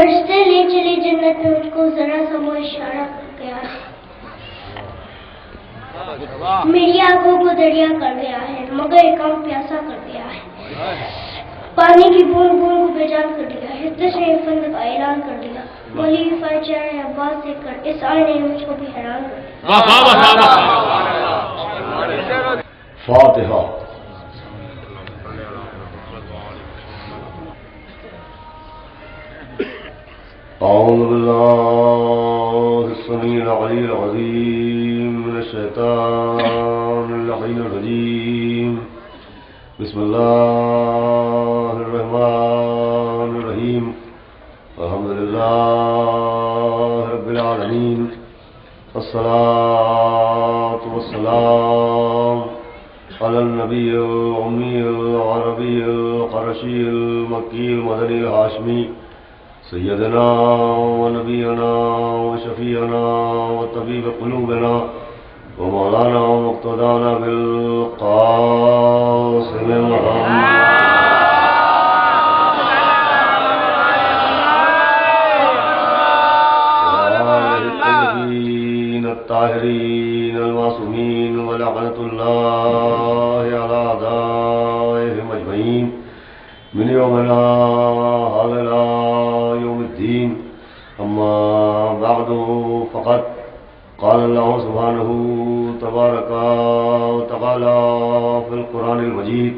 فرشتے لے چلے جنت میں مجھ کو ذرا سا وہ اشارہ کر گیا ہے، میری آنکھوں کو دریا کر گیا ہے، مگر ایک آنکھ پیاسا کر دیا ہے، پانی کی بوند بوند کو بے جان کر دیا ہے، تشریف فند کا اعلان کر دیا، ولی چہرے عباس دیکھ کر اس آئینے نے مجھ کو بھی حیران کر دیا۔ فاتحہ۔ اعوذ باللہ السمیع العلیہ العظیم من الشیطان اللعین الرجیم، بسم اللہ الرحمن الرحیم، الحمدللہ رب العالمین، الصلاۃ والسلام علی النبی الأمی العربی القرشی المکی المدنی الہاشمی سیدنا و نبینا و شفیعنا و طبیب قلوبنا و مولانا و مقتدانا بالقاسم محمد الطاہرین المعصومین ولعنۃ اللہ علی اعدائہم اجمعین من یومنا هذا یوم الدین، اما بعد فقد قال اللہ سبحانہ تبارک وتعالی فی القرآن المجید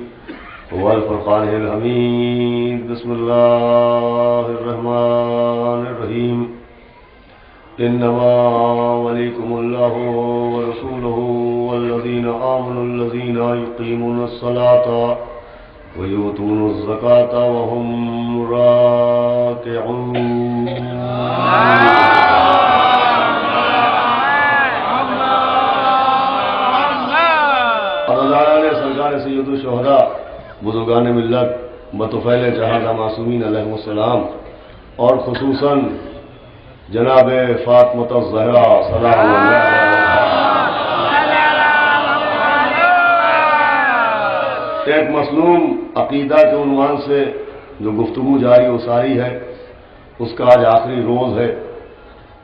والفرقان الحمید، بسم اللہ الرحمن الرحیم، انما ولیکم اللہ ورسولہ والذین آمنوا الذین یقیمون الصلاۃ ویؤتون الزکاۃ وهم راکعون۔ سرکار سید الشہداء بزرگان ملت بطفیل جہاں معصومین علیہ السلام اور خصوصاً جناب فاطمہ الزہرا سلام اللہ ایک مصنون عقیدہ کے عنوان سے جو گفتگو جاری و ساری ہے، اس کا آج آخری روز ہے،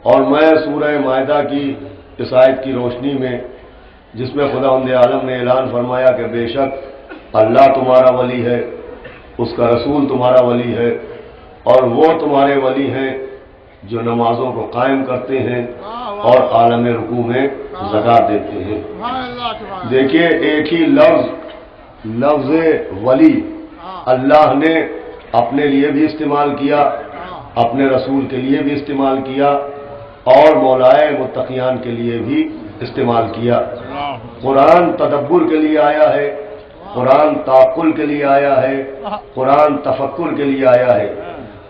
اور میں سورہ مائدہ کی اس آیت کی روشنی میں، جس میں خداوند عالم نے اعلان فرمایا کہ بے شک اللہ تمہارا ولی ہے، اس کا رسول تمہارا ولی ہے، اور وہ تمہارے ولی ہیں جو نمازوں کو قائم کرتے ہیں اور عالم رکوع میں زکات دیتے ہیں۔ دیکھیے ایک ہی لفظ ولی اللہ نے اپنے لیے بھی استعمال کیا، اپنے رسول کے لیے بھی استعمال کیا، اور مولائے متقیان کے لیے بھی استعمال کیا۔ قرآن تدبر کے لیے آیا ہے، قرآن تعقل کے لیے آیا ہے، قرآن تفکر کے لیے آیا ہے،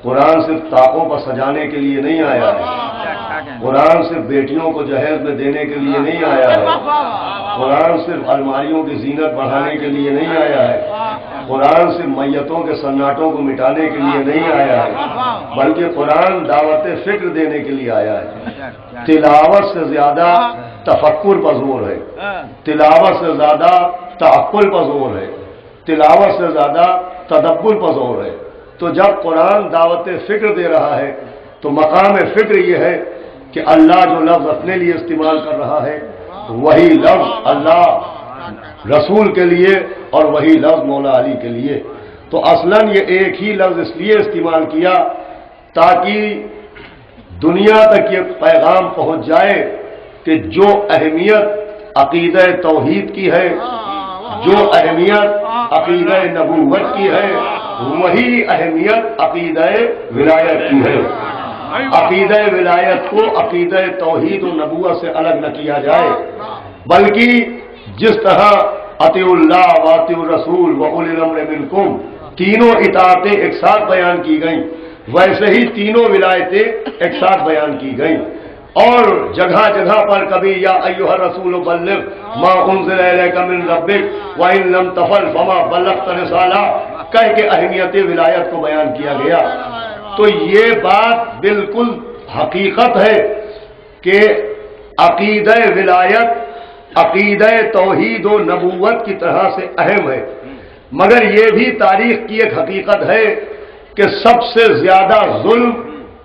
قرآن صرف طاقوں پر سجانے کے لیے نہیں آیا ہے، قرآن صرف بیٹیوں کو جہیز میں دینے کے لیے نہیں آیا ہے، قرآن صرف الماریوں کی زینت بڑھانے کے لیے نہیں آیا ہے، قرآن صرف میتوں کے سناٹوں کو مٹانے کے لیے نہیں آیا ہے، بلکہ قرآن دعوت فکر دینے کے لیے آیا ہے۔ تلاوت سے زیادہ تفکر پر زور ہے، تلاوت سے زیادہ تعقل پر زور ہے، تلاوت سے زیادہ تدبر پر زور ہے۔ تو جب قرآن دعوت فکر دے رہا ہے تو مقام فکر یہ ہے کہ اللہ جو لفظ اپنے لیے استعمال کر رہا ہے وہی لفظ اللہ رسول کے لیے اور وہی لفظ مولا علی کے لیے۔ تو اصلاً یہ ایک ہی لفظ اس لیے استعمال کیا تاکہ دنیا تک یہ پیغام پہنچ جائے کہ جو اہمیت عقیدہ توحید کی ہے، جو اہمیت عقیدہ نبوت کی ہے، وہی اہمیت عقیدہ ولایت کی ہے۔ عقیدہ ولایت کو عقیدہ توحید و نبوت سے الگ نہ کیا جائے، بلکہ جس طرح اطیعوا اللہ واطیعوا الرسول واولی الامر منکم تینوں اطاعتیں ایک ساتھ بیان کی گئیں، ویسے ہی تینوں ولایتیں ایک ساتھ بیان کی گئیں، اور جگہ جگہ پر کبھی یا ایھا الرسول بلغ ما انزل الیک من ربک وان لم تفعل فما بلغت رسالہ کہہ کے اہمیت ولایت کو بیان کیا گیا۔ تو یہ بات بالکل حقیقت ہے کہ عقیدہ ولایت عقیدہ توحید و نبوت کی طرح سے اہم ہے، مگر یہ بھی تاریخ کی ایک حقیقت ہے کہ سب سے زیادہ ظلم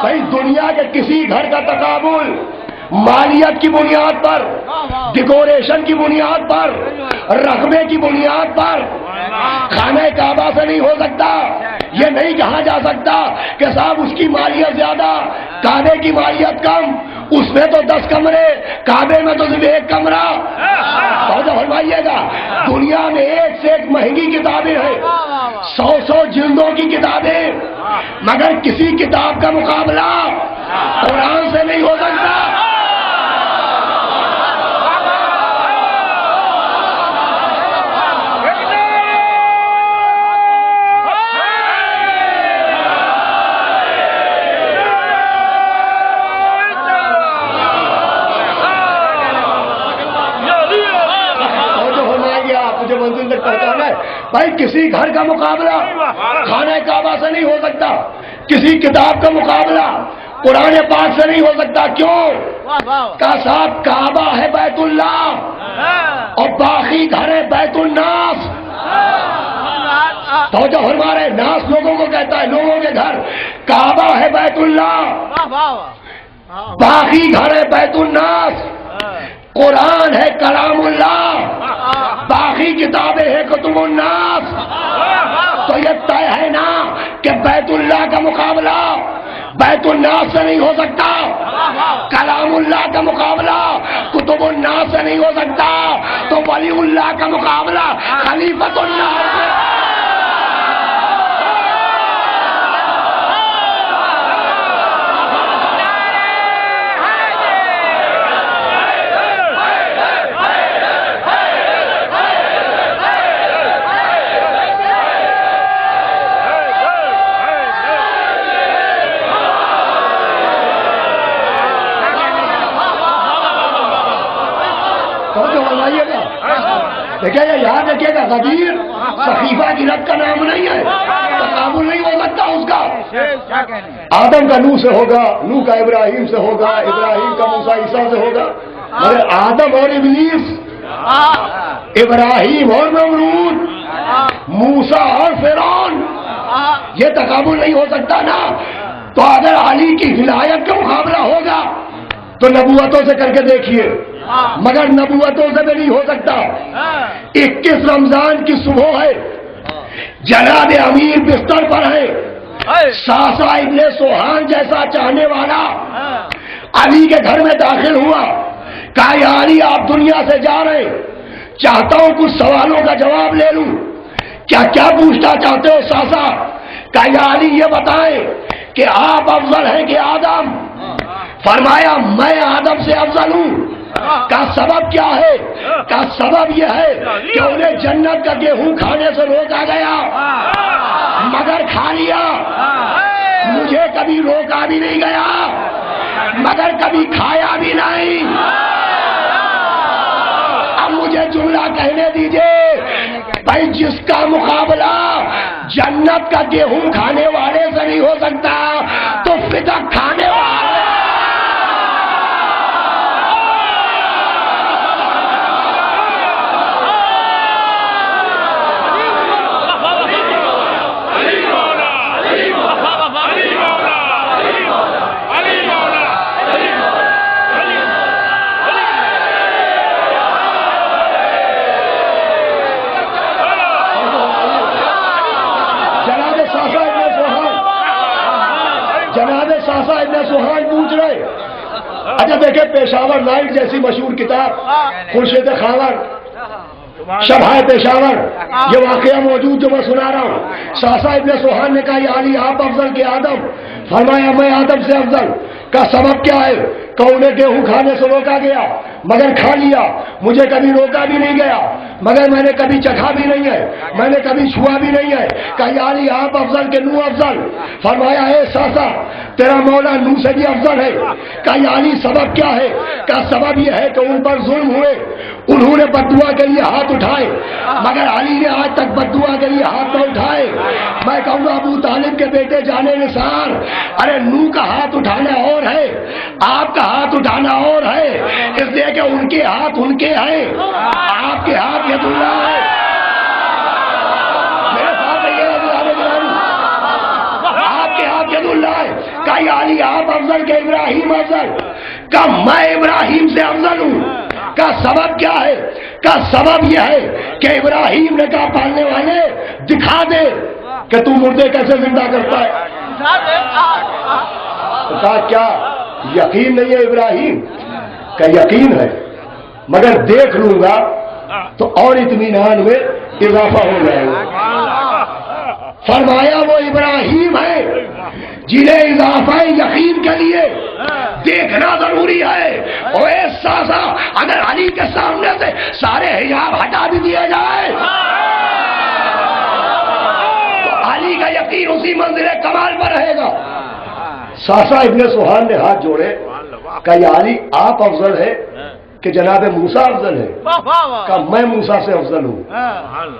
بھائی دنیا کے کسی گھر کا تقابل مالیت کی بنیاد پر، ڈیکوریشن کی بنیاد پر، رقبے کی بنیاد پر خانہ کعبہ سے نہیں ہو سکتا۔ یہ نہیں کہا جا سکتا کہ صاحب اس کی مالیت زیادہ، کعبے کی مالیت کم، اس میں تو 10 کمرے، کعبے میں تو صرف 1 کمرہ۔ توجہ فرمائیے گا، دنیا میں ایک سے ایک مہنگی کتابیں ہیں، 100 جلدوں کی کتابیں، مگر کسی کتاب کا مقابلہ قرآن سے نہیں ہو سکتا۔ منزل تک پہنچانا ہے بھائی، کسی گھر کا مقابلہ خانہ کعبہ سے نہیں ہو سکتا، کسی کتاب کا مقابلہ قرآن پاک سے نہیں ہو سکتا۔ کیوں؟ کا صاحب کعبہ ہے بیت اللہ اور باقی گھر ہے بیت الناس۔ توجہ فرما رہے، ناس لوگوں کو کہتا ہے، لوگوں کے گھر، کعبہ ہے بیت اللہ، باقی گھر ہے بیت الناس، قرآن ہے کلام اللہ، باقی کتابیں ہیں کتب الناس۔ تو یہ طے ہے نا کہ بیت اللہ کا مقابلہ بیت الناس سے نہیں ہو سکتا، کلام اللہ کا مقابلہ کتب الناس سے نہیں ہو سکتا، تو ولی اللہ کا مقابلہ خلیفۃ اللہ سے۔ دیکھیں یہ یاد رکھیے گا، غدیر صحیفہ کی رد کا نام نہیں ہے، تقابل نہیں ہو سکتا اس کا۔ آدم کا نوح سے ہوگا، نوح کا ابراہیم سے ہوگا، ابراہیم کا موسیٰ عیسیٰ سے ہوگا، مگر آدم اور ابلیس، ابراہیم اور نمرود، موسیٰ اور فرعون، یہ تقابل نہیں ہو سکتا نا۔ تو اگر علی کی ولایت کا مقابلہ ہوگا تو نبوتوں سے کر کے دیکھیے، مگر نبوتوں سے بھی نہیں ہو سکتا۔ 21 رمضان کی صبح ہے، جناب امیر بستر پر ہے، ساسا ابن سوہان جیسا چاہنے والا علی کے گھر میں داخل ہوا، کہا یا علی آپ دنیا سے جا رہے، چاہتا ہوں کچھ سوالوں کا جواب لے لوں۔ کیا کیا پوچھنا چاہتے ہو ساسا؟ کہا یا علی یہ بتائیں کہ آپ افضل ہیں کہ آدم؟ فرمایا میں آدم سے افضل ہوں۔ کا سبب کیا ہے؟ کا سبب یہ ہے کہ انہیں جنت کا گیہوں کھانے سے روکا گیا، مگر کھا لیا۔ مجھے کبھی روکا بھی نہیں گیا، مگر کبھی کھایا بھی نہیں۔ اب مجھے جملہ کہنے دیجئے بھائی، جس کا مقابلہ جنت کا گیہوں کھانے والے سے نہیں ہو سکتا تو فدق کھانے والے۔ جناب ساسا ابن سوہان پوچھ رہے، اچھا دیکھیں پیشاور لائٹ جیسی مشہور کتاب، خورشید خاور، شبہ پیشاور، یہ واقعہ موجود جو میں سنا رہا ہوں۔ ساسا ابن سوہان نے کہا یا علی آپ افضل کے آدم؟ فرمایا میں آدم سے افضل۔ کا سبب کیا ہے؟ کہ انہیں گیہوں کھانے سے روکا گیا مگر کھا لیا، مجھے کبھی روکا بھی نہیں گیا، مگر میں نے کبھی چکھا بھی نہیں ہے، میں نے کبھی چھوا بھی نہیں ہے۔ کہا یا علی آپ افضل کہ نوح افضل؟ فرمایا اے ساسا تیرا مولا نوح سے بھی افضل ہے۔ کہا یا علی سبب کیا ہے؟ کا سبب یہ ہے کہ ان پر ظلم ہوئے، انہوں نے بددعا کے لیے ہاتھ اٹھائے، مگر علی نے آج تک بددعا کے لیے ہاتھ نہ اٹھائے۔ میں کہوں گا ابو طالب کے بیٹے جانے نثار، ارے نوح کا ہاتھ اٹھانا اور ہے، آپ کا ہاتھ اٹھانا اور ہے، اس لیے کہ ان کے ہاتھ ان کے ہیں، آپ کے ہاتھ ید اللہ ہے۔ میرے ساتھ آپ کے ہاتھ ید اللہ ہے۔ کا یا علی آپ افضل کہ ابراہیم افضل؟ کا میں ابراہیم سے افضل ہوں۔ کا سبب کیا ہے؟ کا سبب یہ ہے کہ ابراہیم نے کہا پالنے والے دکھا دے کہ تو مردے کیسے زندہ کرتا ہے۔ کہا کیا یقین نہیں ہے ابراہیم؟ کا یقین ہے مگر دیکھ لوں گا تو اور اطمینان میں اضافہ ہو جائے گا۔ فرمایا وہ ابراہیم ہے جنہیں اضافہ یقین کے لیے دیکھنا ضروری ہے۔ اور ساسا اگر علی کے سامنے سے سارے حجاب ہٹا بھی دیا جائے تو علی کا یقین اسی منزل کمال پر رہے گا۔ ساسا ابن سہان نے ہاتھ جوڑے کہ یا علی آپ افضل ہے کہ جناب موسیٰ افضل ہے؟ کہ میں موسیٰ سے افضل ہوں۔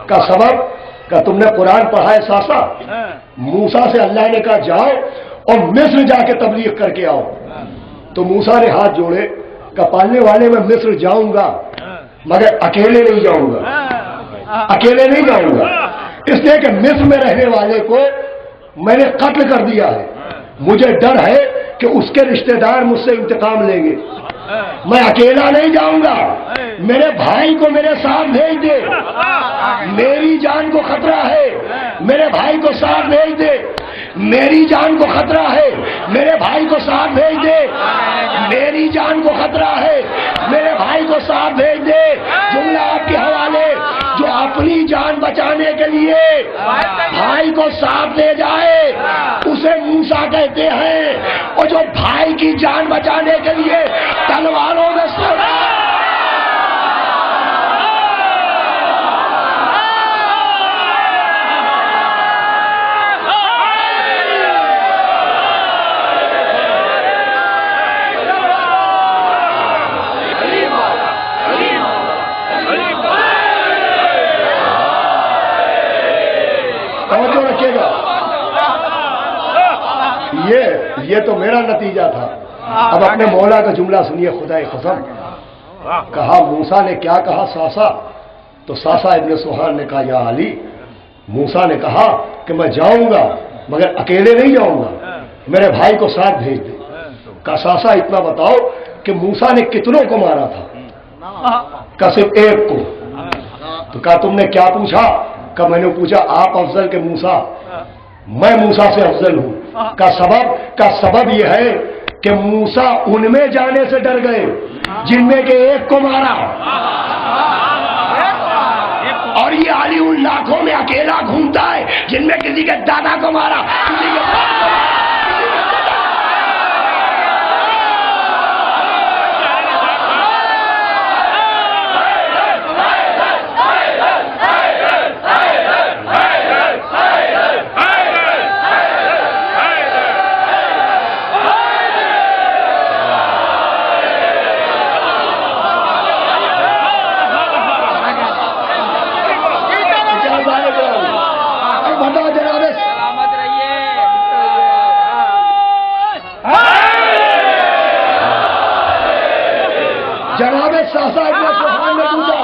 کا سبب کہ تم نے قرآن پڑھا ہے ساسا؟ موسیٰ سے اللہ نے کہا جاؤ اور مصر جا کے تبلیغ کر کے آؤ۔ تو موسیٰ نے ہاتھ جوڑے کہ پالنے والے میں مصر جاؤں گا مگر اکیلے نہیں جاؤں گا، اکیلے نہیں جاؤں گا، اس لیے کہ مصر میں رہنے والے کو میں نے قتل کر دیا ہے، مجھے ڈر ہے کہ اس کے رشتہ دار مجھ سے انتقام لیں گے، میں اکیلا نہیں جاؤں گا، میرے بھائی کو میرے ساتھ بھیج دے، میری جان کو خطرہ ہے، میرے بھائی کو ساتھ بھیج دے، میری جان کو خطرہ ہے، میرے بھائی کو ساتھ بھیج دے، میری جان کو خطرہ ہے، میرے بھائی کو ساتھ بھیج دے۔ جملہ آپ کے حوالے، جو اپنی جان بچانے کے لیے بھائی کو ساتھ لے جائے اسے موسیٰ کہتے ہیں، اور جو بھائی کی جان بچانے کے لیے تلواروں میں یہ تو میرا نتیجہ تھا۔ اب اپنے مولا کا جملہ سنیے، خدا قسم کہا موسیٰ نے کیا کہا ساسا؟ تو ساسا ابن سہان نے کہا یا علی موسیٰ نے کہا کہ میں جاؤں گا مگر اکیلے نہیں جاؤں گا، میرے بھائی کو ساتھ بھیج دے۔ کہا ساسا اتنا بتاؤ کہ موسیٰ نے کتنوں کو مارا تھا؟ کہا صرف ایک کو۔ تو کہا تم نے کیا پوچھا؟ کہ میں نے پوچھا آپ افضل کے موسیٰ؟ میں موسیٰ سے افضل ہوں۔ کا سبب یہ ہے کہ موسیٰ ان میں جانے سے ڈر گئے جن میں کہ ایک کو مارا، اور یہ علی ان لاکھوں میں اکیلا گھومتا ہے جن میں کسی کے دادا کو مارا، کسی کے ساسا ابن سہان نے پوچھا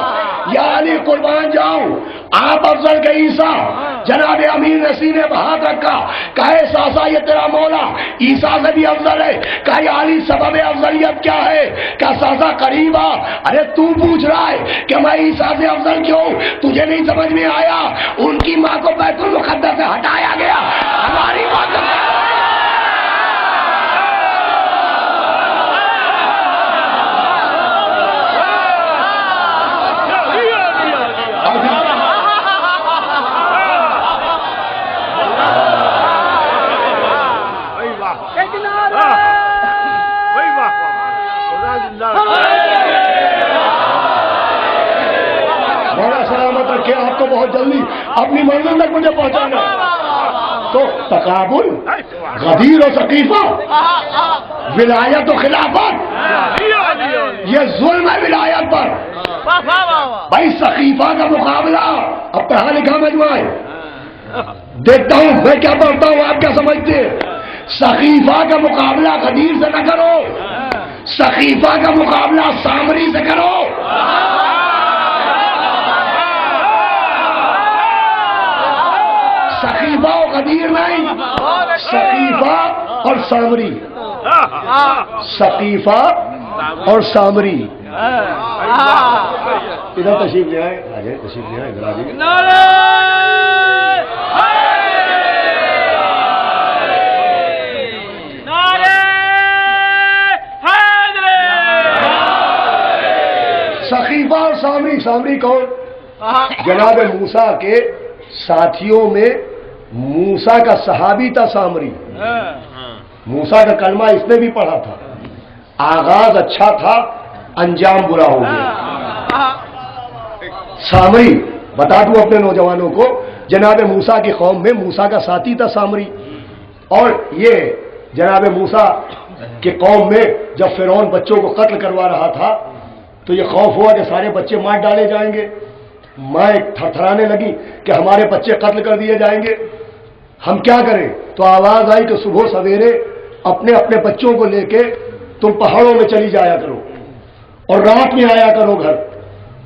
یا علی قربان جاؤں آپ افضل کے عیسیٰ؟ جناب امیر نے سینے پہ ہاتھ رکھا، کہے ساسا یہ تیرا مولا عیسیٰ سے بھی افضل ہے۔ کہا یا علی سبب افضلیت کیا ہے؟ کہا ساسا قریب آ، ارے تو پوچھ رہا ہے کہ میں عیسیٰ سے افضل کیوں؟ تجھے نہیں سمجھ میں آیا؟ ان کی ماں کو بیت المقدس سے ہٹایا گیا، ہماری ماں کو آپ کو بہت جلدی اپنی منزل تک مجھے پہنچانا، تو تقابل، غدیر و ثقیفہ، ولایت و خلافت، یہ ظلم ہے ولایت پر۔ بھائی ثقیفہ کا مقابلہ، اب پڑھا لکھا مجموعہ ہے، دیکھتا ہوں میں کیا پڑھتا ہوں آپ کیا سمجھتے ہیں۔ ثقیفہ کا مقابلہ غدیر سے نہ کرو، ثقیفہ کا مقابلہ سامری سے کرو۔ ثقیفہ و غدیر نہیں، ثقیفہ اور سامری، ثقیفہ اور سامری. ادھر تشریف لے آئے، آ جائے، تشریف لے آئے، ادھر آ جائیے. ثقیفہ اور سامری. سامری کون؟ جناب موسیٰ کے ساتھیوں میں موسیٰ کا صحابی تھا سامری. موسیٰ کا کلمہ اس نے بھی پڑھا تھا. آغاز اچھا تھا، انجام برا ہو گیا. سامری بتا دوں اپنے نوجوانوں کو، جناب موسیٰ کی قوم میں موسیٰ کا ساتھی تھا سامری. اور یہ جناب موسیٰ کی قوم میں جب فرعون بچوں کو قتل کروا رہا تھا تو یہ خوف ہوا کہ سارے بچے مار ڈالے جائیں گے. مائیں تھرتھرانے لگی کہ ہمارے بچے قتل کر دیے جائیں گے، ہم کیا کریں؟ تو آواز آئی کہ صبح سویرے اپنے اپنے بچوں کو لے کے تم پہاڑوں میں چلی جایا کرو اور رات میں آیا کرو گھر.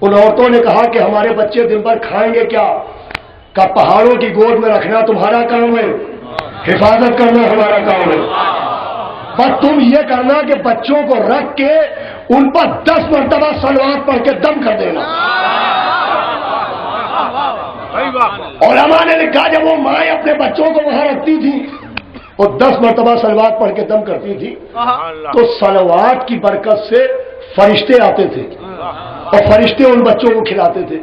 ان عورتوں نے کہا کہ ہمارے بچے دن بھر کھائیں گے کیا؟ کہ پہاڑوں کی گود میں رکھنا تمہارا کام ہے، حفاظت کرنا ہمارا کام ہے. پر تم یہ کرنا کہ بچوں کو رکھ کے ان پر 10 مرتبہ صلوات پڑھ کے دم کر دینا. علماء نے لکھا جب وہ مائیں اپنے بچوں کو وہاں رکھتی تھی اور 10 مرتبہ صلوات پڑھ کے دم کرتی تھی تو صلوات کی برکت سے فرشتے آتے تھے اور فرشتے ان بچوں کو کھلاتے تھے.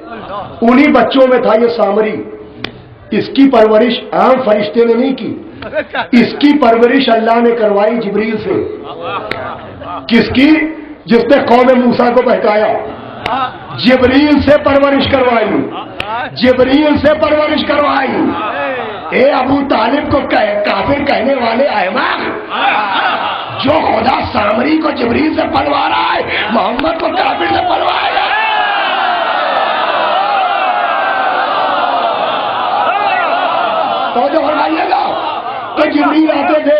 انہی بچوں میں تھا یہ سامری. اس کی پرورش عام فرشتے نے نہیں کی، اس کی پرورش اللہ نے کروائی جبریل سے. کس کی؟ جس نے قوم موسیٰ کو بہکایا. جبریل سے پرورش کروائی، جبریل سے پرورش کروائی. اے ابو طالب کو کافر کہنے والے احمق، جو خدا سامری کو جبریل سے پلوا رہا ہے محمد کو کافر سے پلوائے گا. توجہ فرمائیے گا. تو جبریل آتے تھے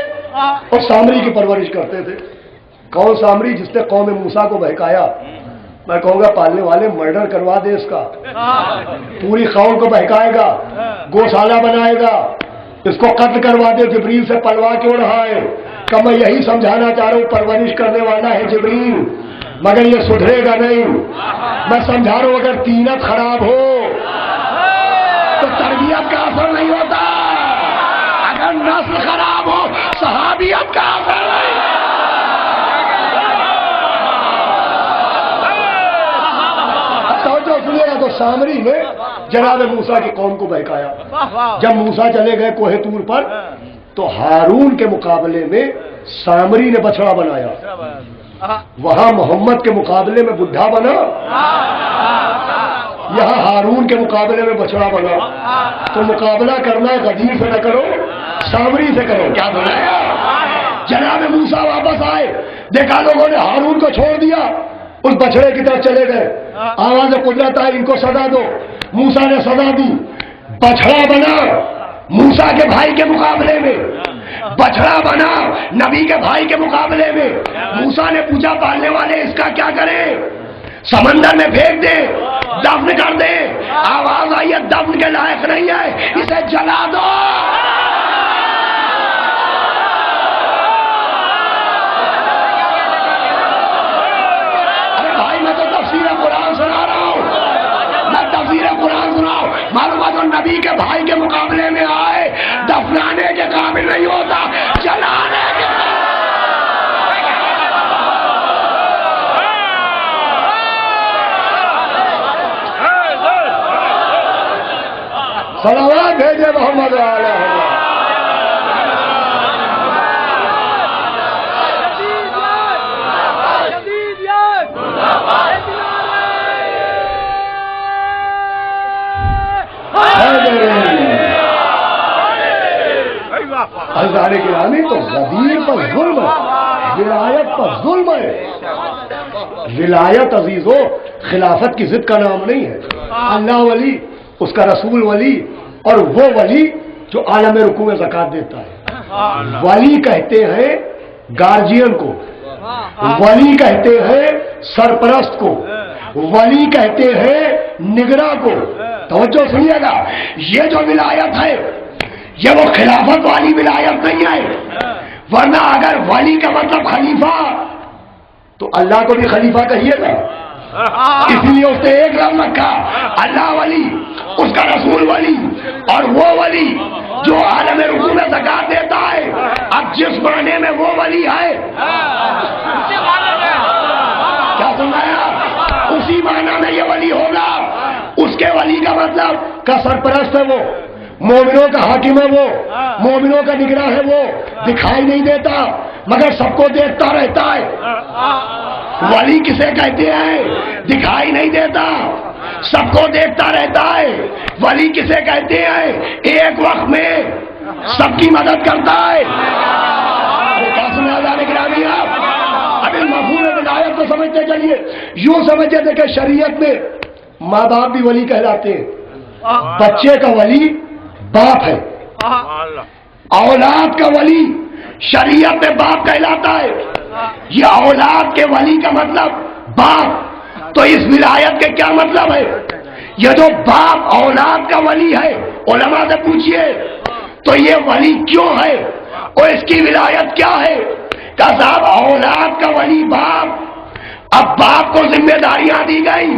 اور سامری کی پرورش کرتے تھے. کون سامری؟ جس نے قوم موسیٰ کو بہکایا. میں کہوں گا پالنے والے مرڈر کروا دے اس کا، پوری قوم کو بہکائے گا، گوشالہ بنائے گا، اس کو قتل کروا دے. جبریل سے پلوا کیوں رہا ہے؟ کہ میں یہی سمجھانا چاہ رہا ہوں پرورش کرنے والا ہے جبریل، مگر یہ سدھرے گا نہیں. میں سمجھا رہا ہوں اگر تینت خراب ہو تو تربیت کا اثر نہیں ہوتا، اگر نسل خراب ہو صحابیت کا اثر نہیں. تو سامری نے جناب موسیٰ کی قوم کو بہکایا. جب موسیٰ چلے گئے کوہ طور پر تو ہارون کے مقابلے میں سامری نے بچڑا بنایا. وہاں محمد کے مقابلے میں بڈھا بنا، یہاں ہارون کے مقابلے میں بچڑا بنا. تو مقابلہ کرنا ہے غدیر سے نہ کرو، سامری سے کرو. کیا بنایا؟ جناب موسیٰ واپس آئے، دیکھا لوگوں نے ہارون کو چھوڑ دیا، اس بچڑے کی طرف چلے گئے. آواز قدرت آئی ان کو سزا دو. موسیٰ نے سزا دی، بچڑا بنا موسیٰ کے بھائی کے مقابلے میں، بچڑا بنا نبی کے بھائی کے مقابلے میں. موسیٰ نے پوچھا پالنے والے اس کا کیا کریں؟ سمندر میں پھینک دے، دفن کر دے. آواز آئی ہے دفن کے لائق نہیں ہے، اسے جلا دو. قرآن سنا رہا ہوں، میں تفسیر قرآن سنا ہوں. معلومات نبی کے بھائی کے مقابلے میں آئے، دفنانے کے قابل نہیں ہوتا، جلانے کے. صلوات بھیجے محمد علیہ. ہزارے گرامی تو غدیر پر ظلم ہے، ولایت پر ظلم ہے. ولایت عزیزو خلافت کی ضد کا نام نہیں ہے. اللہ ولی، اس کا رسول ولی، اور وہ ولی جو عالم رکوع میں زکات دیتا ہے. ولی کہتے ہیں گارجین کو، ولی کہتے ہیں سرپرست کو، ولی کہتے ہیں نگراں کو. توجہ سنیے گا، یہ جو ولایت ہے یہ وہ خلافت والی ولایت نہیں ہے. ورنہ اگر ولی کا مطلب خلیفہ تو اللہ کو بھی خلیفہ کہیے گا. اس لیے اس نے ایک لفظ رکھا اللہ ولی, اس کا رسول ولی, اور وہ ولی جو عالم رکوع میں زکات دیتا ہے. اب جس معنی میں وہ ولی ہے, کیا سمجھایا, اسی معنی میں یہ ولی ہوگا. اس کے ولی کا مطلب کا سرپرست ہے وہ, مومنوں کا حاکم ہے وہ, مومنوں کا نگراں ہے وہ, دکھائی نہیں دیتا مگر سب کو دیکھتا رہتا ہے. ولی کسے کہتے ہیں؟ دکھائی نہیں دیتا, سب کو دیکھتا رہتا ہے. ولی کسے کہتے ہیں؟ ایک وقت میں سب کی مدد کرتا ہے. کیا سنا جانے گرامی آپ؟ اب اس مفہوم ولایت کو سمجھتے چلیے. یوں سمجھتے تھے کہ شریعت میں ماں باپ بھی ولی کہلاتے ہیں. بچے کا ولی باپ ہے, اولاد کا ولی شریعت میں باپ کہلاتا ہے. یہ اولاد کے ولی کا مطلب باپ. تو اس ولایت کے کیا مطلب ہے؟ یہ جو باپ اولاد کا ولی ہے, علماء سے پوچھئے تو یہ ولی کیوں ہے اور اس کی ولایت کیا ہے؟ کہ صاحب اولاد کا ولی باپ. اب باپ کو ذمہ داریاں دی گئی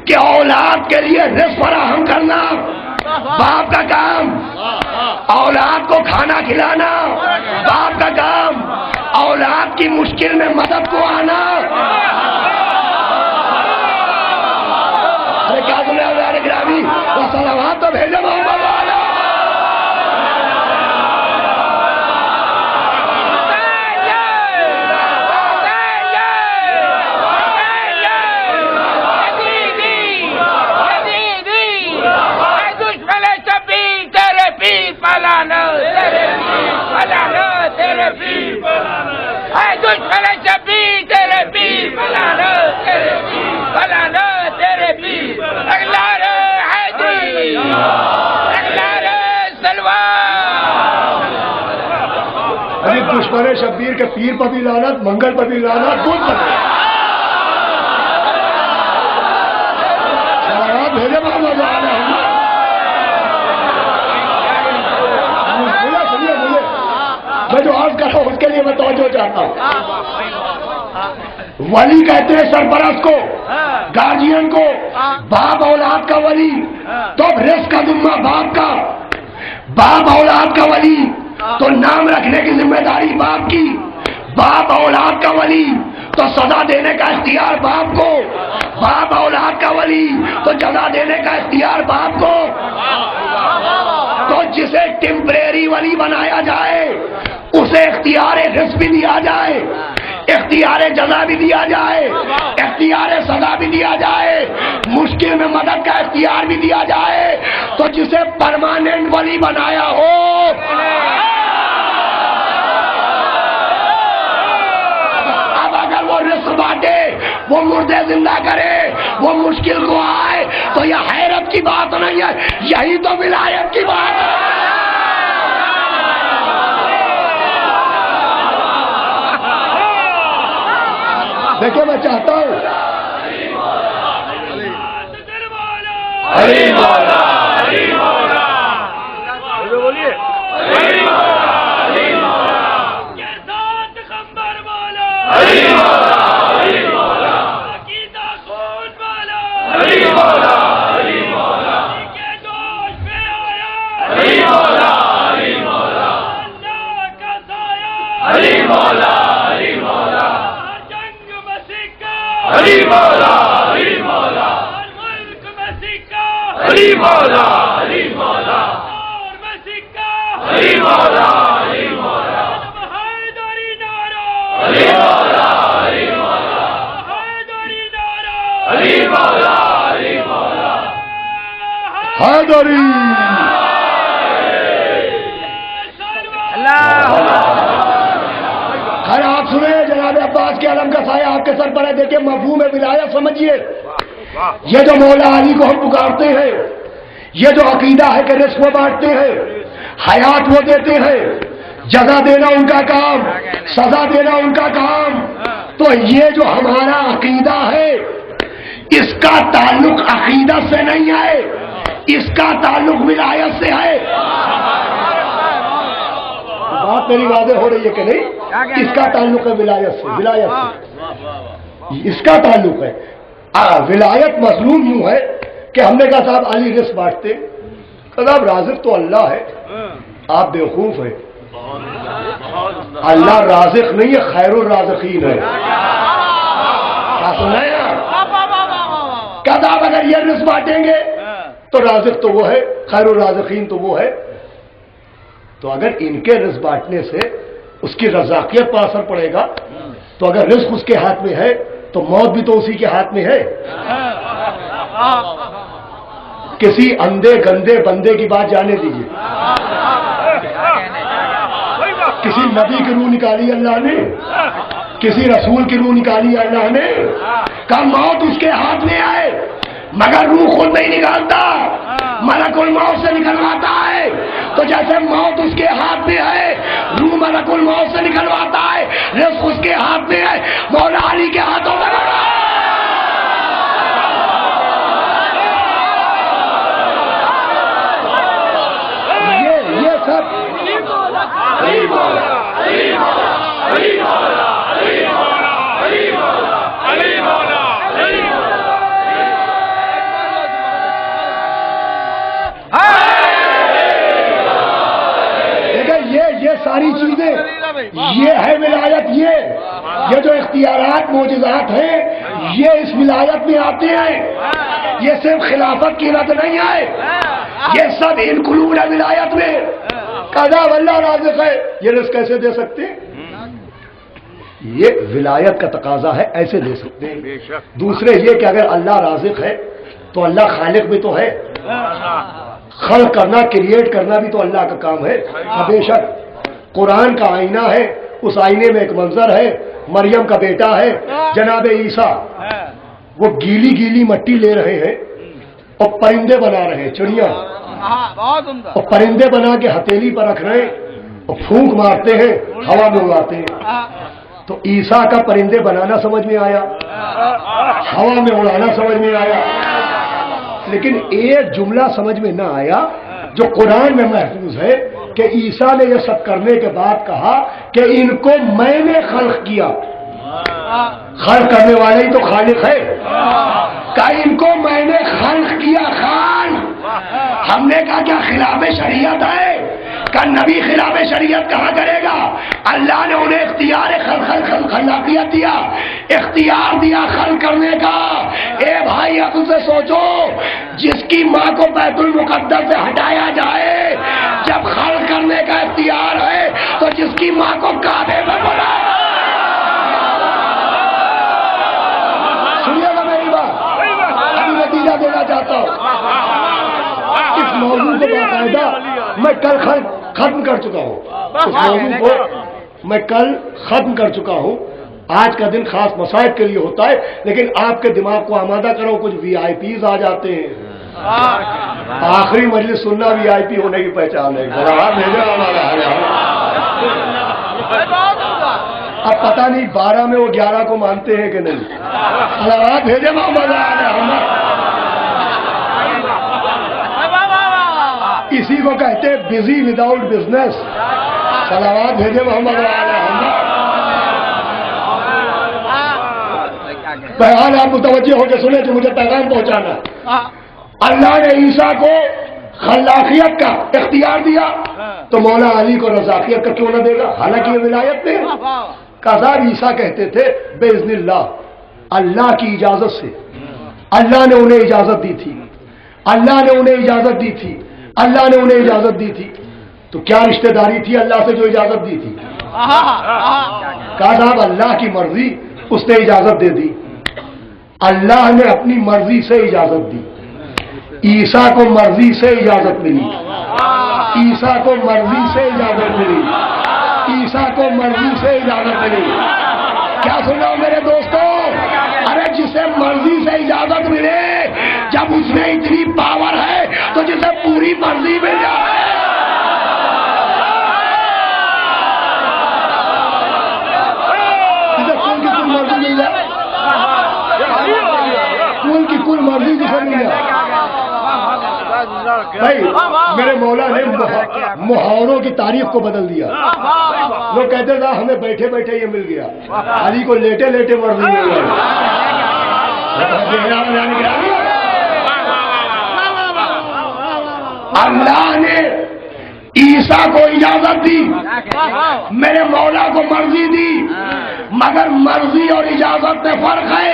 کہ اولاد کے لیے رزق فراہم کرنا باپ کا کام, اولاد کو کھانا کھلانا باپ کا کام, اولاد کی مشکل میں مدد کو آنا. ارے کیا تم نے گرامی وہ سلامات تو بھیجو محمد والا. دشمن شبیر کے پیر پر بھی لعنت, منگل پر بھی لعنت, بدھ پر بھی. بھیجے محمد والا. سنیے میں جو عرض کر رہا ہوں اس کے لیے میں توجہ چاہتا ہوں. ولی کہتے ہیں سرپرست کو, گارجین کو, باپ اولاد کا ولی. تو رزق کا ذمہ باپ کا, باپ اولاد کا ولی تو نام رکھنے کی ذمہ داری باپ کی, باپ اولاد کا ولی تو سزا دینے کا اختیار باپ کو, باپ اولاد کا ولی تو جزا دینے کا اختیار باپ کو. تو جسے ٹیمپریری ولی بنایا جائے اسے اختیار رزق بھی دیا جائے, اختیار جزا بھی دیا جائے, اختیار سزا بھی دیا جائے, مشکل میں مدد کا اختیار بھی دیا جائے. تو جسے پرماننٹ ولی بنایا ہو, اب اگر وہ رزق بانٹے, وہ مردے زندہ کرے, وہ مشکل کو آئے, تو یہ حیرت کی بات نہیں ہے, یہی تو ولایت کی بات ہے. دیکھیں میں چاہتا ہوں بولیے خیر آپ سنیں جناب عباس کے علم کا سایہ آپ کے سر پر ہے. دیکھیں مفہوم ولایت سمجھیے. یہ جو مولا علی کو ہم پکارتے ہیں, یہ جو عقیدہ ہے کہ رزق وہ بانٹتے ہیں, حیات وہ دیتے ہیں, جزا دینا ان کا کام, سزا دینا ان کا کام. تو یہ جو ہمارا عقیدہ ہے اس کا تعلق عقیدت سے نہیں ہے, اس کا تعلق ولایت سے ہے. بات میری واضح ہو رہی ہے کہ نہیں؟ اس کا تعلق ہے ولایت سے، ولایت سے اس کا تعلق ہے۔ ولایت مظلوم یوں ہے کہ ہم نے کہا صاحب علی رزق بانٹتے، صاحب رازق تو اللہ ہے، آپ بیوقوف ہیں، اللہ رازق نہیں ہے، خیر الرازقین ہے۔ کیا سنا ہے کیا صاحب اگر یہ رزق بانٹیں گے تو رازق تو وہ ہے، خیر الرازقین تو وہ ہے، تو اگر ان کے رزق بانٹنے سے اس کی رزاقیت پر اثر پڑے گا تو اگر رزق اس کے ہاتھ میں ہے تو موت بھی تو اسی کے ہاتھ میں ہے۔ کسی اندھے گندے بندے کی بات جانے دیجیے، کسی نبی کی روح نکالی اللہ نے، کسی رسول کی روح نکالی اللہ نے، کہا موت اس کے ہاتھ میں آئے مگر روح خود نہیں نکالتا، ملک الموت سے نکلواتا ہے۔ تو جیسے موت اس کے ہاتھ میں ہے، روح ملک الموت سے نکلواتا ہے، رزق اس کے ہاتھ میں ہے، مولا علی کے ہاتھوں میں بڑا۔ یہ سب یہ ساری چیزیں، یہ ہے ولایت، یہ جو اختیارات معجزات ہیں یہ اس ولایت میں آتے ہیں، یہ صرف خلافت کی رد نہیں ہے، یہ سب انکلوڈ ہے ولایت میں۔ قضا اللہ رازق ہے، یہ رزق کیسے دے سکتے ہیں؟ یہ ولایت کا تقاضا ہے، ایسے دے سکتے ہیں۔ دوسرے یہ کہ اگر اللہ رازق ہے تو اللہ خالق بھی تو ہے، خلق کرنا، کریٹ کرنا بھی تو اللہ کا کام ہے۔ بے شک قرآن کا آئینہ ہے، اس آئینے میں ایک منظر ہے، مریم کا بیٹا ہے جناب عیسیٰ، وہ گیلی گیلی مٹی لے رہے ہیں اور پرندے بنا رہے ہیں، چڑیا، اور پرندے بنا کے ہتھیلی پر رکھ رہے ہیں اور پھونک مارتے ہیں، ہوا میں اڑاتے ہیں۔ تو عیسیٰ کا پرندے بنانا سمجھ میں آیا، ہوا میں اڑانا سمجھ میں آیا، لیکن ایک جملہ سمجھ میں نہ آیا جو قرآن میں محفوظ ہے کہ عیسیٰ نے یہ سب کرنے کے بعد کہا کہ ان کو میں نے خلق کیا۔ خلق کرنے والے ہی تو خالق ہے، کہ ان کو میں نے خلق کیا۔ خان ہم نے کہا کیا خلاف شریعت ہے؟ کہ نبی خلاف شریعت کہاں کرے گا؟ اللہ نے انہیں اختیار خلاقیت دیا، اختیار دیا خلق کرنے کا۔ اے بھائی عقل سے سوچو، جس کی ماں کو بیت المقدس سے ہٹایا جائے جب خلق کرنے کا اختیار ہے تو جس کی ماں کو کعبے میں بولا۔ سنیے گا میری بات، ابھی نتیجہ دینا چاہتا ہوں۔ اس موضوع کو باقاعدہ میں کل ختم کر چکا ہوں، اس موضوع کو میں کل ختم کر چکا ہوں۔ آج کا دن خاص مصائب کے لیے ہوتا ہے، لیکن آپ کے دماغ کو آمادہ کرو، کچھ وی آئی پیز آ جاتے ہیں۔ آخری مجلس سننا وی آئی پی ہونے کی پہچان ہے۔ اب پتہ نہیں 12 میں وہ 11 کو مانتے ہیں کہ نہیں۔ صلوات بھیجے محمد علیہ، اسی کو کہتے ہیں بزی وداؤٹ بزنس۔ صلوات بھیجے محمد علیہ۔ بہرحال آپ متوجہ ہو کے سنیں جو مجھے پیغام پہنچانا۔ اللہ نے عیسیٰ کو خلاقیت کا اختیار دیا تو مولا علی کو رزاقیت کا کیوں نہ دے گا؟ حالانکہ یہ ولایت میں کذاب عیسیٰ کہتے تھے باذن اللہ، اللہ کی اجازت سے، اللہ نے انہیں اجازت دی تھی، اللہ نے انہیں اجازت دی تھی، اللہ نے انہیں اجازت دی تھی۔ تو کیا رشتہ داری تھی اللہ سے جو اجازت دی تھی؟ کہا صاحب اللہ کی مرضی، اس نے اجازت دے دی، اللہ نے اپنی مرضی سے اجازت دی۔ عیسیٰ کو مرضی سے اجازت ملی، عیسیٰ کو مرضی سے اجازت ملی، عیسیٰ کو مرضی سے اجازت ملی۔ کیا سنا میرے دوستوں؟ ارے جسے مرضی سے اجازت ملے، جب اس میں اتنی پاور ہے تو جسے پوری مرضی مل جائے۔ جسے کل کی کل مرضی مل جائے، کل کی کل مرضی جسے مل جائے، بھائی میرے مولا نے محاوروں کی تاریخ کو بدل دیا. لوگ کہتے تھا ہمیں بیٹھے بیٹھے یہ مل گیا, علی کو لیٹے لیٹے مرضی مل گیا. اللہ نے عیسیٰ کو اجازت دی, میرے مولا کو مرضی دی, مگر مرضی اور اجازت میں فرق ہے.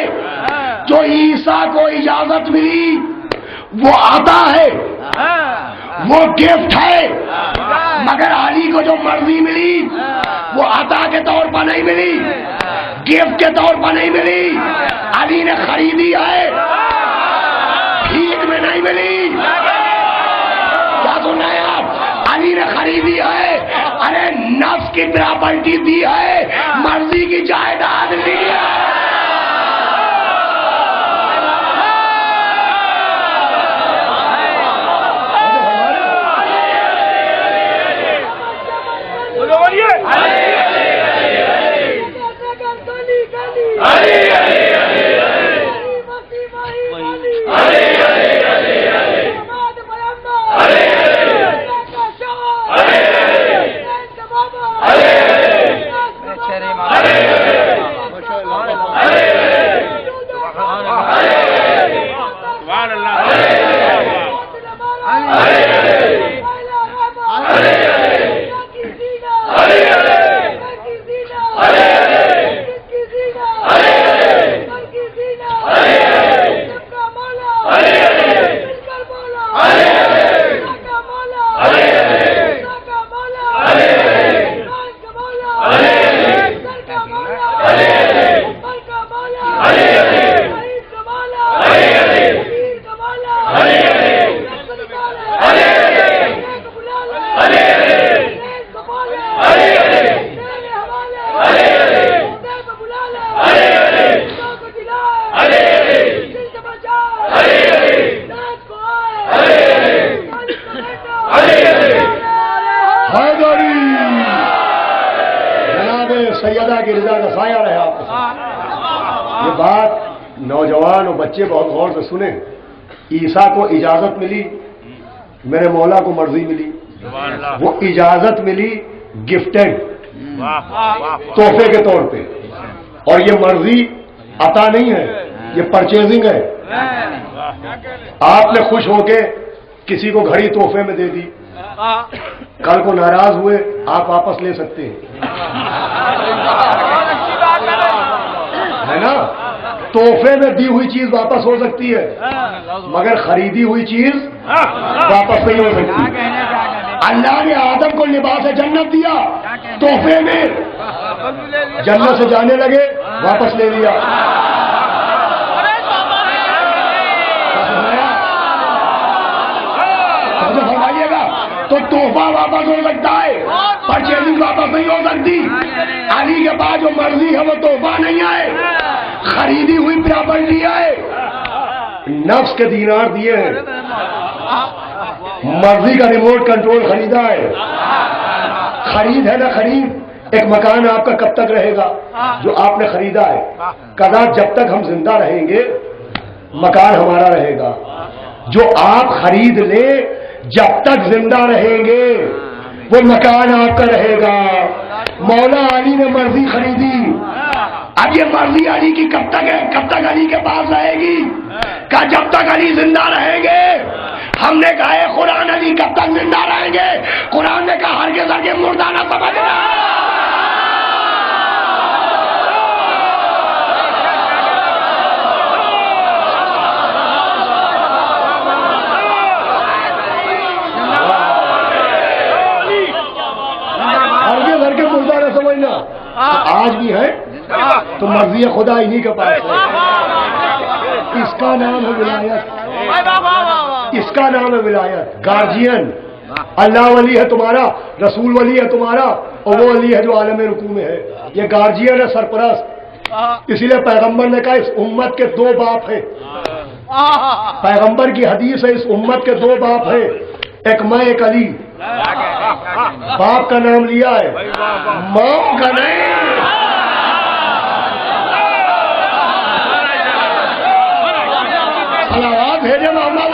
جو عیسیٰ کو اجازت ملی وہ عطا ہے, وہ گفٹ ہے, مگر علی کو جو مرضی ملی وہ عطا کے طور پر نہیں ملی, گفٹ کے طور پر نہیں ملی. علی نے خریدی ہے, بھیک میں نہیں ملی. کیا سنا ہے آپ؟ علی نے خریدی ہے, ارے نفس کی پراپرٹی دی ہے, مرضی کی جائیداد لی ہے. سیدہ کی رضا کا سایہ رہے آپ کے ساتھ. یہ بات نوجوان اور بچے بہت غور سے سنیں. عیسیٰ کو اجازت ملی, میرے مولا کو مرضی ملی. وہ اجازت ملی گفٹڈ, تحفے کے طور پہ, اور یہ مرضی عطا نہیں ہے, یہ پرچیزنگ ہے. آپ نے خوش ہو کے کسی کو گھڑی تحفے میں دے دی, کل کو ناراض ہوئے آپ واپس لے سکتے ہیں, ہے نا. تحفے میں دی ہوئی چیز واپس ہو سکتی ہے, مگر خریدی ہوئی چیز واپس نہیں ہو سکتی. اللہ نے آدم کو لباس جنت دیا, تحفے میں جنت سے جانے لگے واپس لے لیا. فرمائیے گا تو تحفہ واپس ہو سکتا ہے, پرچیزنگ واپس نہیں ہو سکتی. علی کے پاس جو مرضی ہے وہ تحفہ نہیں ہے, خریدی ہوئی پراپرٹی ہے. نفس کے دینار دیے ہیں, مرضی کا ریموٹ کنٹرول خریدا ہے. خرید ہے نا خرید. ایک مکان آپ کا کب تک رہے گا جو آپ نے خریدا ہے؟ کدا جب تک ہم زندہ رہیں گے مکان ہمارا رہے گا. جو آپ خرید لیں جب تک زندہ رہیں گے وہ مکان آپ کا رہے گا. مولا علی نے مرضی خریدی, اب یہ مرضی علی کی کب تک ہے؟ کب تک علی کے پاس رہے گی؟ کہ جب تک علی زندہ رہیں گے. ہم نے کہا ہے قرآن علی کب تک زندہ رہیں گے؟ قرآن نے کہا ہرگز ہرگز مردہ نہ سمجھنا. آج بھی ہے تو مرضی خدا انہی کے پاس ہے. اس کا نام ہے ولایت, اس کا نام ہے ولایت. گارجین اللہ ولی ہے تمہارا, رسول ولی ہے تمہارا, اور وہ ولی ہے جو عالم رکوع میں ہے. یہ گارجین ہے, سرپرست. اسی لیے پیغمبر نے کہا اس امت کے دو باپ ہیں. پیغمبر کی حدیث ہے اس امت کے دو باپ ہیں, ایک میں ایک علی. باپ کا نام لیا ہے, ماں کا نہیں. صلوات بھیجے محمد.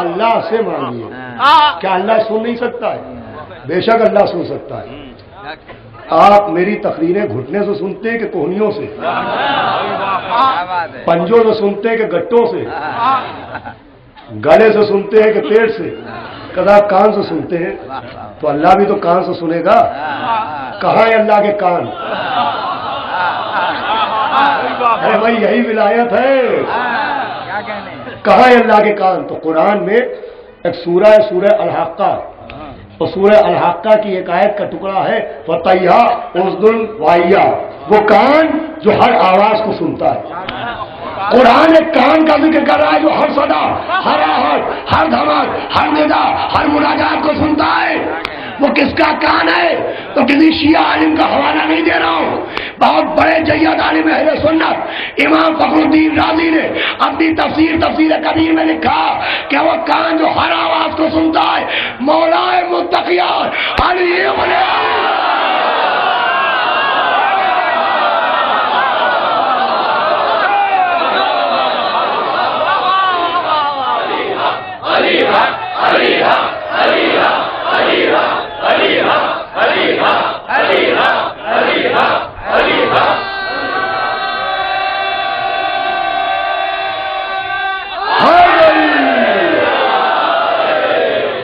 اللہ سے مانگیے. کیا اللہ سن نہیں سکتا ہے؟ بے شک اللہ سن سکتا ہے. آپ میری تقریریں گھٹنے سے سنتے ہیں کہ کوہنیوں سے؟ پنجوں سے سنتے ہیں کہ گٹوں سے؟ گلے سے سنتے ہیں کہ پیٹ سے؟ کدا کان سے سنتے ہیں؟ تو اللہ بھی تو کان سے سنے گا. کہاں ہے اللہ کے کان؟ ارے بھائی یہی ولایت ہے. کہاں ہے اللہ کے کان؟ تو قرآن میں ایک سورہ ہے سورہ الحاقہ. اور سورہ الحاقہ کی ایک آیت کا ٹکڑا ہے فتحیہ عزدل وائیا، وہ کان جو ہر آواز کو سنتا ہے. قرآن ایک کان کا ذکر کر رہا ہے جو ہر صدا، ہر آہٹ، ہر دھمک، ہر ندا، ہر مناجات کو سنتا ہے. وہ کس کا کان ہے؟ تو کسی شیعہ عالم کا حوالہ نہیں دے رہا ہوں. بہت بڑے جید عالم اہل سنت امام فخر الدین رازی نے اپنی تفسیر کبیر میں لکھا کہ وہ کان جو ہر آواز کو سنتا ہے مولا متقیان علی ابن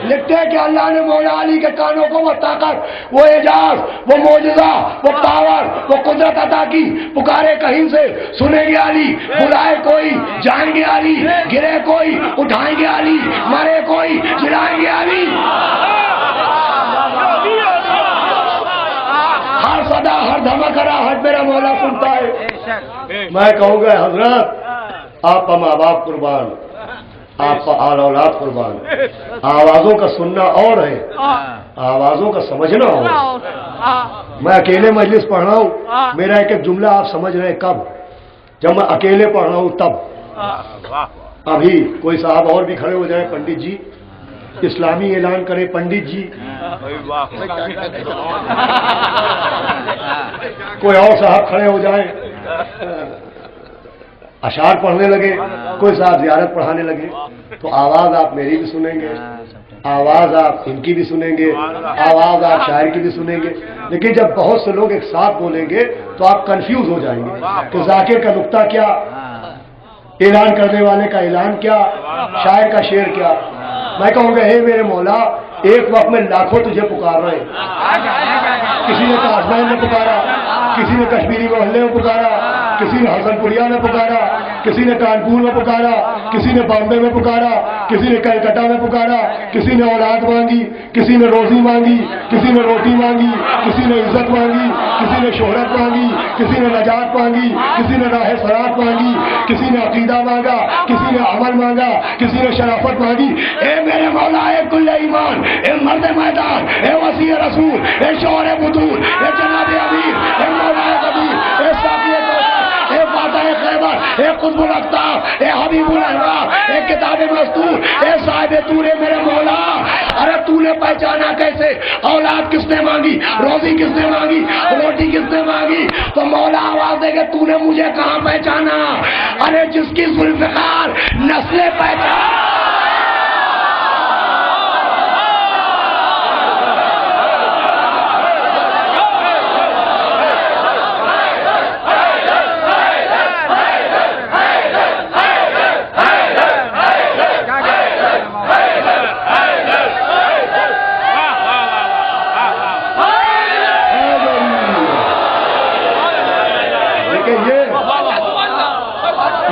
لکھتے ہیں کہ اللہ نے مولا علی کے کانوں کو وہ طاقت، وہ اعجاز، وہ معجزہ، وہ پاور، وہ قدرت عطا کی. پکارے کہیں سے سنیں گے علی، بلائے کوئی جائیں گے علی، گرے کوئی اٹھائیں گے علی، مرے کوئی جلائیں گے علی. ہر صدا، ہر دھمکرا ہر میرا مولا سنتا ہے. میں کہوں گا حضرت آپ کا ماں باپ قربان، آپ کا آل اولاد قربان. آوازوں کا سننا اور ہے، آوازوں کا سمجھنا اور. میں اکیلے مجلس پڑھ رہا ہوں، میرا ایک ایک جملہ آپ سمجھ رہے ہیں کب؟ جب میں اکیلے پڑھ رہا ہوں تب. ابھی کوئی صاحب اور بھی کھڑے ہو جائیں، پنڈت جی اسلامی اعلان کرے، پنڈت جی کوئی اور صاحب کھڑے ہو جائیں، اشعار پڑھنے لگے، کوئی صاحب زیارت پڑھانے لگے، تو آواز آپ میری بھی سنیں گے، آواز آپ ان کی بھی سنیں گے، آواز آپ شاعر کی بھی سنیں گے. لیکن جب بہت سے لوگ ایک ساتھ بولیں گے تو آپ کنفیوز ہو جائیں گے کہ ذاکر کا نقطہ کیا، اعلان کرنے والے کا اعلان کیا، شاعر کا شعر کیا. میں کہوں گا اے میرے مولا، ایک وقت میں لاکھوں تجھے پکار رہے ہیں. کسی نے کاشمیر میں پکارا، کسی نے کشمیری محلے میں پکارا، کسی نے حسن پوریا میں پکارا، کسی نے کانپور میں پکارا، کسی نے بامبے میں پکارا، کسی نے کلکتہ میں پکارا. کسی نے اولاد مانگی، کسی نے روزی مانگی، کسی نے روٹی مانگی، کسی نے عزت مانگی، کسی نے شہرت مانگی، کسی نے نجات مانگی، کسی نے راہ سرات مانگی، کسی نے عقیدہ مانگا، کسی نے عمل مانگا، کسی نے شرافت مانگی. اے میرے مولا، اے کل ایمان، اے مرد میدان، اے وسیع رسول، اے شور بدور، اے جناب امیر، اے مولا قدیر، اے ساقی کوثر، اے فاتح خیبر، اے قطب الاقطاب، اے حبیب الاحرار، اے کتاب مستور، اے صاحب طور، اے میرے مولا. ارے تو نے پہچانا کیسے؟ اولاد کس نے مانگی؟ روزی کس نے مانگی؟ روٹی کس نے مانگی؟ تو مولا آواز دے کہ تو نے مجھے کہاں پہچانا؟ ارے جس کی ذوالفقار نسلیں پہچان.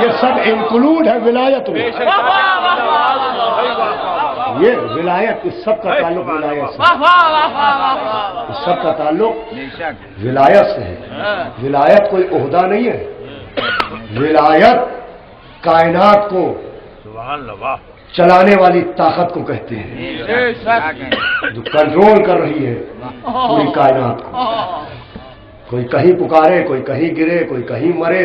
یہ سب انکلوڈ ہے ولایت میں. یہ ولایت، اس سب کا تعلق ولایت سے، اس سب کا تعلق ولایت سے ہے. ولایت کوئی عہدہ نہیں ہے، ولایت کائنات کو چلانے والی طاقت کو کہتے ہیں، جو کنٹرول کر رہی ہے پوری کائنات کو. کوئی کہیں پکارے، کوئی کہیں گرے، کوئی کہیں مرے،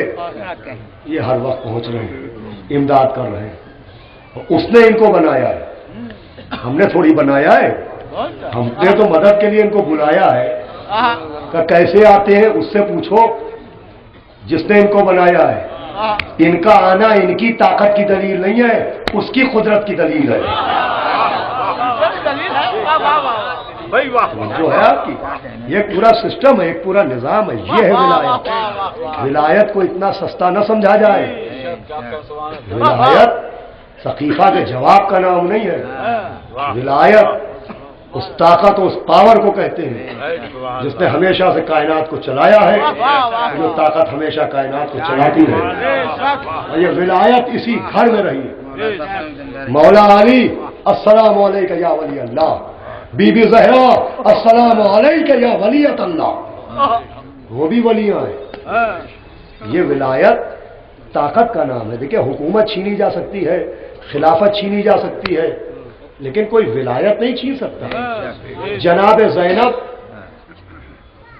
یہ ہر وقت پہنچ رہے ہیں، امداد کر رہے ہیں. اس نے ان کو بنایا ہے، ہم نے تھوڑی بنایا ہے. ہم نے تو مدد کے لیے ان کو بلایا ہے. کہ کیسے آتے ہیں اس سے پوچھو جس نے ان کو بنایا ہے. ان کا آنا ان کی طاقت کی دلیل نہیں ہے، اس کی قدرت کی دلیل ہے جو ہے آپ کی۔ یہ پورا سسٹم ہے، ایک پورا نظام ہے، یہ ہے ولایت۔ ولایت کو اتنا سستا نہ سمجھا جائے۔ ولایت ثقیفہ کے جواب کا نام نہیں ہے۔ ولایت اس طاقت اس پاور کو کہتے ہیں جس نے ہمیشہ سے کائنات کو چلایا ہے، جو طاقت ہمیشہ کائنات کو چلاتی ہے، اور یہ ولایت اسی گھر میں رہی ہے۔ مولا علی السلام علیکہ یا ولی اللہ، بی بی زہرا السلام علیکہ یا ولیۃ اللہ، وہ بھی ولیاں ہیں۔ یہ ولایت طاقت کا نام ہے۔ دیکھیں حکومت چھینی جا سکتی ہے، خلافت چھینی جا سکتی ہے، لیکن کوئی ولایت نہیں چھین سکتا۔ جناب زینب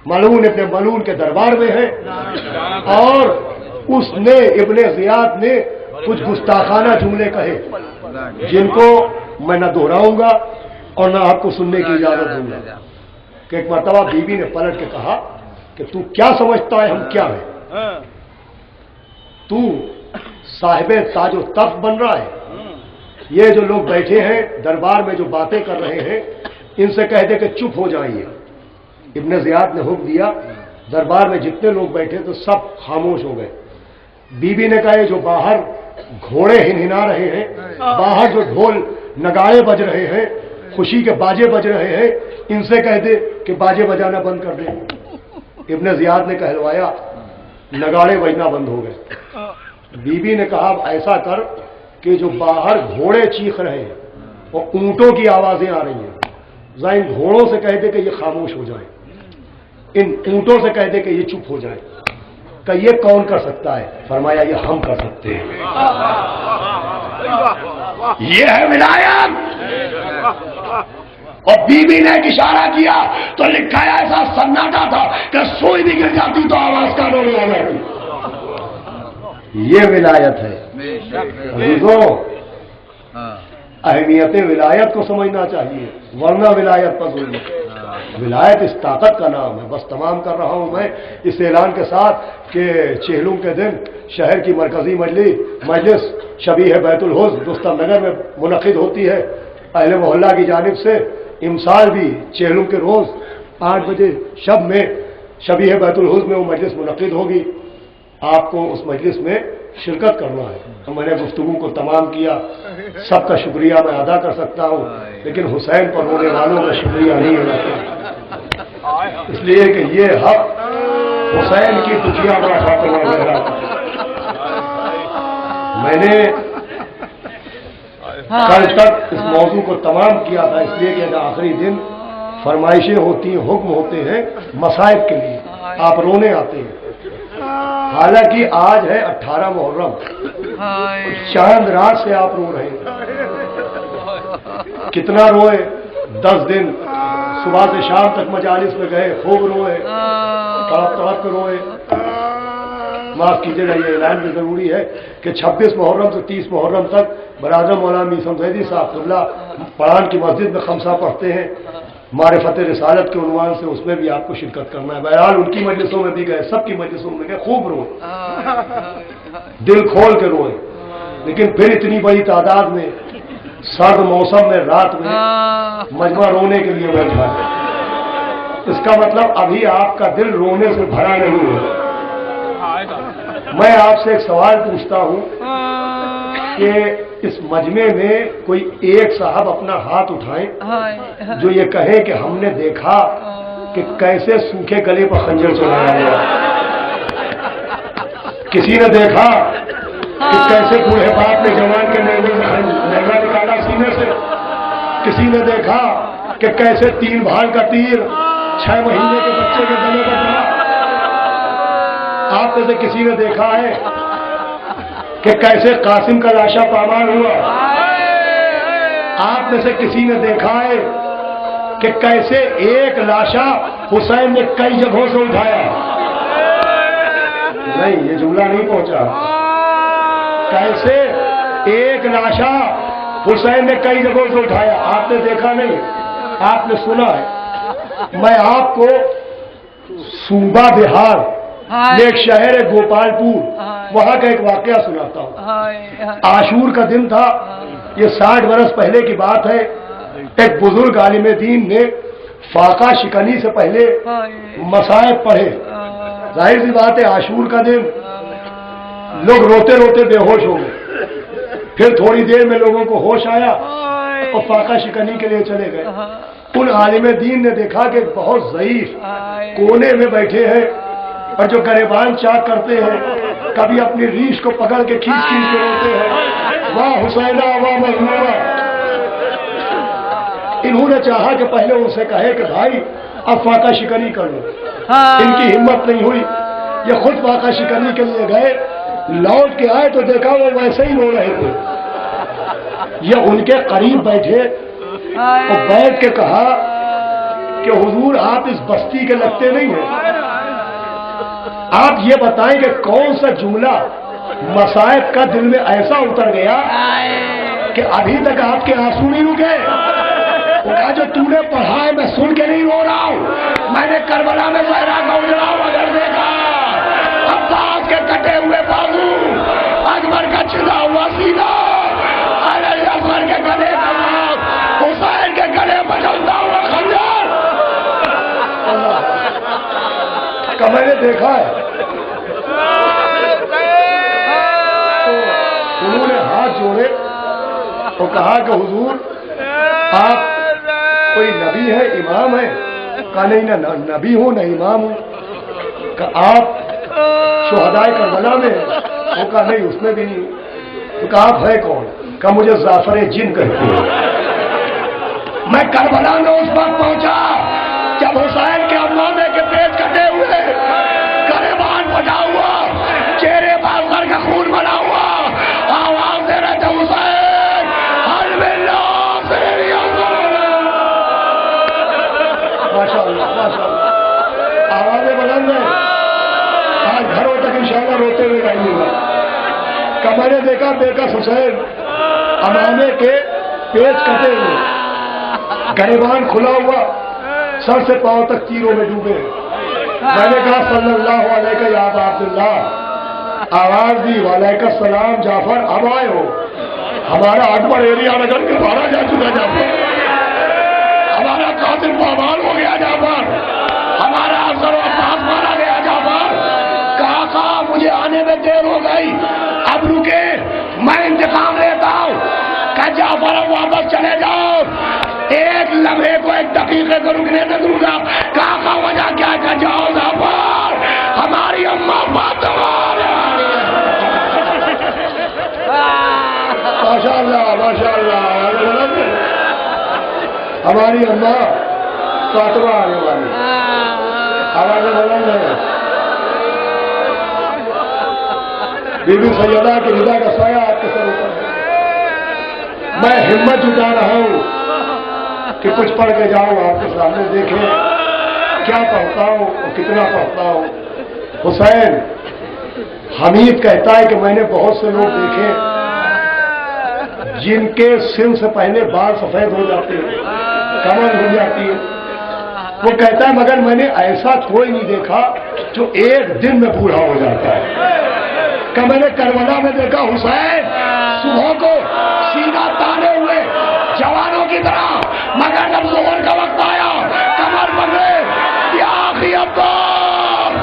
ملعون ابن ملعون کے دربار میں ہے، اور اس نے ابن زیاد نے کچھ گستاخانہ جملے کہے جن کو میں نہ دہراؤں گا اور نہ آپ کو سننے کی اجازت دوں گا، کہ ایک مرتبہ بی بی نے پلٹ کے کہا کہ تو کیا سمجھتا ہے ہم کیا ہیں؟ تو صاحب تاج و تخت بن رہا ہے، یہ جو لوگ بیٹھے ہیں دربار میں جو باتیں کر رہے ہیں ان سے کہہ دے کہ چپ ہو جائیے۔ ابن زیاد نے حکم دیا، دربار میں جتنے لوگ بیٹھے تو سب خاموش ہو گئے۔ بی بی نے کہا یہ جو باہر گھوڑے ہنہنا رہے ہیں، باہر جو ڈھول نگارے بج رہے ہیں، خوشی کے باجے بج رہے ہیں، ان سے کہہ دے کہ باجے بجانا بند کر دیں۔ ابن زیاد نے کہلوایا، نگارے بجنا بند ہو گئے۔ بی بی نے کہا ایسا کر کہ جو باہر گھوڑے چیخ رہے ہیں اور اونٹوں کی آوازیں آ رہی ہیں، ذرا ان گھوڑوں سے کہہ دے کہ یہ خاموش ہو جائیں، ان اونٹوں سے کہہ دے کہ یہ چپ ہو جائیں۔ کہ یہ کون کر سکتا ہے؟ فرمایا یہ ہم کر سکتے ہیں۔ یہ ہے ولایت۔ اور بی بی نے ایک اشارہ کیا تو لکھا ہے ایسا سناٹا تھا کہ سوئی بھی گر جاتی تو آواز کا ڈول لگا رہی۔ یہ ولایت ہے۔ عزیزوں، اہمیت ولایت کو سمجھنا چاہیے، ورنہ ولایت پر ظلم ہے۔ ولایت اس طاقت کا نام ہے۔ بس تمام کر رہا ہوں میں اس اعلان کے ساتھ کہ چہلم کے دن شہر کی مرکزی مجلس شبیہ بیت الحسن دوستم نگر میں منعقد ہوتی ہے اہل محلہ کی جانب سے۔ امسال بھی چہلم کے روز 8 بجے شب میں شبیہ بیت الحسن میں وہ مجلس منعقد ہوگی۔ آپ کو اس مجلس میں شرکت کرنا ہے۔ تو میں نے گفتگو کو تمام کیا، سب کا شکریہ میں ادا کر سکتا ہوں، لیکن حسین پر رونے والوں کا شکریہ نہیں ادا کر سکتا، اس لیے کہ یہ حق حسین کی دکھیا کا خاتمہ میرا۔ میں نے کل تک اس موضوع کو تمام کیا تھا، اس لیے کہ آخری دن فرمائشیں ہوتی ہیں، حکم ہوتے ہیں مصائب کے لیے، آپ رونے آتے ہیں۔ حالانکہ آج ہے 18 محرم، چاند رات سے آپ رو رہے ہیں۔ کتنا روئے؟ 10 دن صبح سے شام تک مجالس میں گئے، خوب روئے، تڑپ تڑپ کے روئے۔ معاف کیجیے گا، یہ اعلان بھی ضروری ہے کہ 26 محرم سے 30 محرم تک برادر مولانا میثم زیدی صاحب قبلہ پڑان کی مسجد میں خمسہ پڑھتے ہیں معرفت رسالت کے عنوان سے، اس میں بھی آپ کو شرکت کرنا ہے۔ بہرحال ان کی مجلسوں میں بھی گئے، سب کی مجلسوں میں گئے، خوب روئے، دل کھول کے روئے۔ لیکن پھر اتنی بڑی تعداد میں سرد موسم میں رات میں مجمع رونے کے لیے بیٹھا ہے، اس کا مطلب ابھی آپ کا دل رونے سے بھرا نہیں ہے۔ میں آپ سے ایک سوال پوچھتا ہوں کہ اس مجمع میں کوئی ایک صاحب اپنا ہاتھ اٹھائیں جو یہ کہے کہ ہم نے دیکھا کہ کیسے سوکھے گلے پر خنجر چلایا گیا۔ کسی نے دیکھا کہ کیسے بوڑھے باپ نے جوان کے نیزہ نکالا سینے سے؟ کسی نے دیکھا کہ کیسے 3 بھال کا تیر 6 مہینے کے بچے کے گلے پر چلا؟ آپ میں سے کسی نے دیکھا ہے کہ کیسے قاسم کا لاشا پامال ہوا؟ آپ میں سے کسی نے دیکھا ہے کہ کیسے ایک لاشا حسین نے کئی جگہوں سے اٹھایا؟ نہیں، یہ جملہ نہیں پہنچا۔ کیسے ایک لاشا حسین نے کئی جگہوں سے اٹھایا؟ آپ نے دیکھا نہیں، آپ نے سنا ہے۔ میں آپ کو صوبہ بہار میں ایک شہر ہے گوپالپور، وہاں کا ایک واقعہ سناتا ہوں۔ عاشور کا دن تھا، یہ 60 برس پہلے کی بات ہے۔ ایک بزرگ عالم دین نے فاقہ شکنی سے پہلے مصائب پڑھے۔ ظاہر سی بات ہے عاشور کا دن، لوگ روتے روتے بے ہوش ہو گئے۔ پھر تھوڑی دیر میں لوگوں کو ہوش آیا اور فاقہ شکنی کے لیے چلے گئے۔ ان عالم دین نے دیکھا کہ بہت ضعیف کونے میں بیٹھے ہیں اور جو گریبان چاک کرتے ہیں، کبھی اپنی ریش کو پکڑ کے کھینچ کھینچ کے روتے ہیں، واہ حسینہ واہ مظلومہ۔ انہوں نے چاہا کہ پہلے ان سے کہے کہ بھائی اب فاقہ شکنی کر لو، ان کی ہمت نہیں ہوئی، یہ خود فاقہ شکنی کے لیے گئے۔ لوٹ کے آئے تو دیکھا وہ ویسے ہی رو رہے تھے۔ یہ ان کے قریب بیٹھے اور بیٹھ کے کہا کہ حضور آپ اس بستی کے لگتے نہیں ہیں، آپ یہ بتائیں کہ کون سا جملہ مصائب کا دل میں ایسا اتر گیا کہ ابھی تک آپ کے آنسو نہیں رکے؟ وہ کہا جو تو نے پڑھا ہے میں سن کے نہیں رو رہا ہوں، میں نے کربلا میں زہرا کا اجڑا مگر دیکھا، عباس کے کٹے ہوئے بازو، اکبر کا چھلا ہوا سینہ، علی اصغر کے گلے کا ناک، حسین کے گلے میں جلتا ہوا خنجر۔ کہ میں نے دیکھا ہے تو انہوں نے ہاتھ جوڑے اور کہا کہ حضور آپ کوئی نبی ہے، امام ہے؟ کہا نہیں، نہ نبی ہوں نہ امام ہوں۔ کہ آپ شہدائے کربلا میں ہیں؟ وہ کہا نہیں، اس میں بھی نہیں۔ تو کہا آپ ہے کون؟ کہ مجھے زعفر جن کہتے ہیں۔ میں کربلا میں اس وقت پہنچا جب حسین کے امامے کے پیٹ کٹے ہوئے، گریبان پھٹا ہوا، چہرے پر سر کا خون بنا ہوا، آواز دے رہے تھے حسین حل باللہ سیری ماشاء اللہ ماشاء اللہ، آوازیں بلند ہیں۔ آج گھروں تک انشاءاللہ روتے ہوئے جائیں گے۔ کہ میں نے دیکھا بیکس حسین امامے کے پیٹ کٹے ہوئے، گریبان کھلا ہوا، سر سے پاؤں تک تیروں میں ڈوبے۔ میں نے کہا صلی اللہ علیہ یا ابا عبداللہ، آواز دی وعلیکم السلام جعفر، اب آئے ہو؟ ہمارا اکبر ایریا نگر کے مارا جا چکا جعفر، ہمارا قاتل پامال ہو گیا جعفر، ہمارا افسر و عباس مارا گیا جعفر۔ کہا مجھے آنے میں دیر ہو گئی، اب رکے میں انتقام لیتا ہوں۔ کہ جعفر اب واپس چلے جاؤ، ایک لمحے کو ایک دقیقے کو رکنے نہ دوں گا۔ کہا وجہ کیا ہے؟ کہ جاؤ جعفر، ہماری اماں فاطمہ ماشاء اللہ ماشاء اللہ، ہماری اماں فاطمہ آنے والی، آواز بلند ہے۔ بی بی سیدہ کی رضا کا سایہ آپ کے سر اوپر ہے۔ میں ہمت جٹا رہا ہوں کہ کچھ پڑھ کے جاؤں آپ کے سامنے، دیکھیں کیا پڑھتا ہوں اور کتنا پڑھتا ہوں۔ حسین حمید کہتا ہے کہ میں نے بہت سے لوگ دیکھے جن کے سن سے پہلے بال سفید ہو جاتے ہیں، کمر ہو جاتی ہے۔ وہ کہتا ہے مگر میں نے ایسا کوئی نہیں دیکھا جو ایک دن میں بوڑھا ہو جاتا ہے۔ کہ میں نے کربلا میں دیکھا حسین صبح کو سینہ تانے ہوئے جوانوں کی طرح، مگر جب ظہر کا وقت آیا کمر پکڑے، یا اخی عباس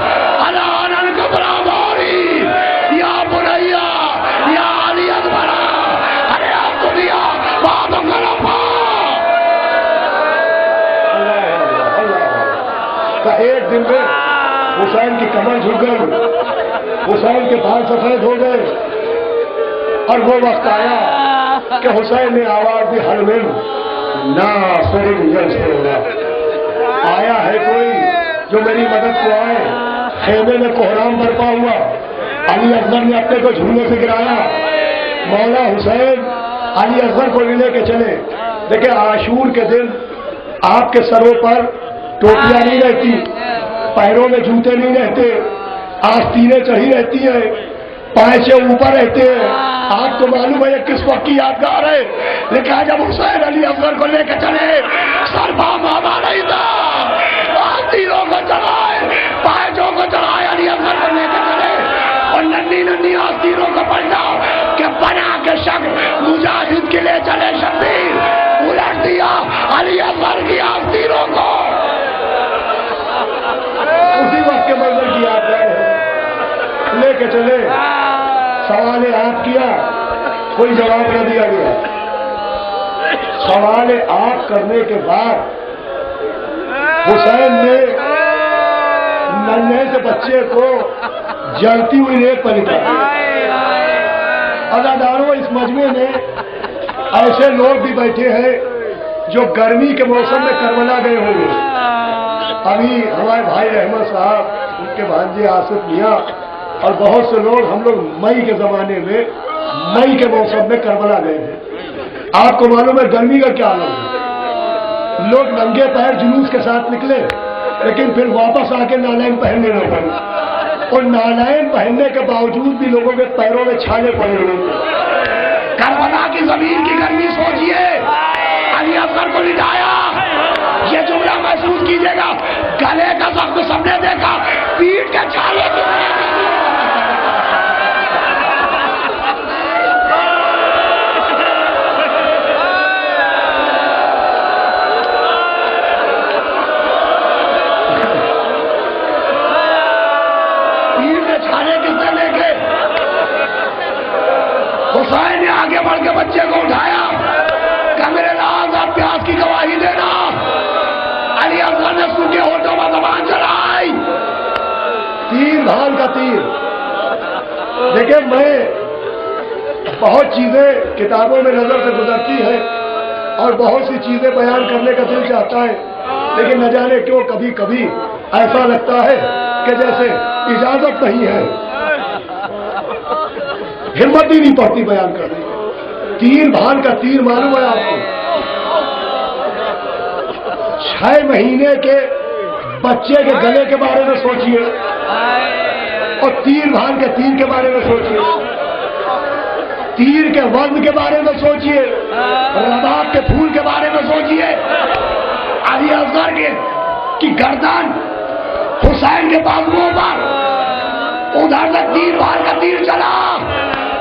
الا انا الکبریٰ داری، یا بنیا یا علی اکبر، ارے اب دنیا بات کرپا۔ کہ ایک دن میں حسین کی کمر جھک گئی، حسین کے بال سفید ہو گئے، اور وہ وقت آیا کہ حسین نے آواز دی حل من ناصر ینصرنا، آیا ہے کوئی جو میری مدد کو آئے۔ خیمے میں کوہرام برپا ہوا، علی اصغر نے اپنے کو جھولے سے گرایا، مولا حسین علی اصغر کو لے کے چلے۔ دیکھیں عاشور کے دن آپ کے سروں پر ٹوپیاں نہیں رہتی، پیروں میں جوتے نہیں رہتے، آستینیں چڑھی رہتی ہیں، پائچے اوپر رہتے ہیں۔ آپ کو معلوم ہے یہ کس وقت کی یادگار ہے، لیکن جب حسین علی اصغر کو لے کے چلے سر بابا نہیں تھا، آستینوں کو چڑھائے، پائچوں کو چڑھائے، علی اصغر بنا کے شخص مجاہد کے لیے چلے شبیر، الٹ دیا علی اصغر کی آستینوں کو۔ اسی وقت کے منظر کی آپ لے کے چلے، سوال آپ کیا، کوئی جواب نہ دیا گیا۔ سوال آپ کرنے کے بعد حسین نے ننھے سے بچے کو جلتی ہوئی ریت پر نکالا۔ اداداروں، اس مجمع میں ایسے لوگ بھی بیٹھے ہیں جو گرمی کے موسم میں کربلا گئے ہوں گے۔ ابھی ہمارے بھائی احمد صاحب، ان کے بھانجے آصف میاں اور بہت سے لوگ، ہم لوگ مئی کے زمانے میں مئی کے موسم میں کربلا گئے تھے۔ آپ کو معلوم ہے گرمی کا کیا حال ہے، لوگ ننگے پیر جلوس کے ساتھ نکلے، لیکن پھر واپس آ کے نالین پہننے لگے، اور نالین پہننے کے باوجود بھی لوگوں کے پیروں میں چھالے پڑے ہوئے۔ کربلا کی زمین کی گرمی سوچیے، علی اصغر کو لٹایا، یہ جملہ محسوس کیجیے گا، گلے کا زخم سب نے دیکھا، پیٹ کے چھالے حسین نے آگے بڑھ کے بچے کو اٹھایا، کہ میرے ناز آپ پیاس کی گواہی دینا۔ علی اصغر نے سوکھے ہونٹوں پر زبان چڑھائی، تیر بھال کا تیر۔ دیکھیں، میں بہت چیزیں کتابوں میں نظر سے گزرتی ہے اور بہت سی چیزیں بیان کرنے کا دل چاہتا ہے، لیکن نہ جانے کیوں کبھی کبھی ایسا لگتا ہے کہ جیسے اجازت نہیں ہے، ہمت ہی نہیں پڑتی بیان کرنے کی۔ تیر بھان کا تیر معلوم ہے آپ کو؟ 6 مہینے کے بچے کے گلے کے بارے میں سوچئے اور تیر بھان کے تیر کے بارے میں سوچئے، تیر کے وزن کے بارے میں سوچئے، رباب کے پھول کے بارے میں سوچئے۔ علی اصغر کی گردن حسین کے بازوؤں پر، ادھر سے تیر بھان کا تیر چلا۔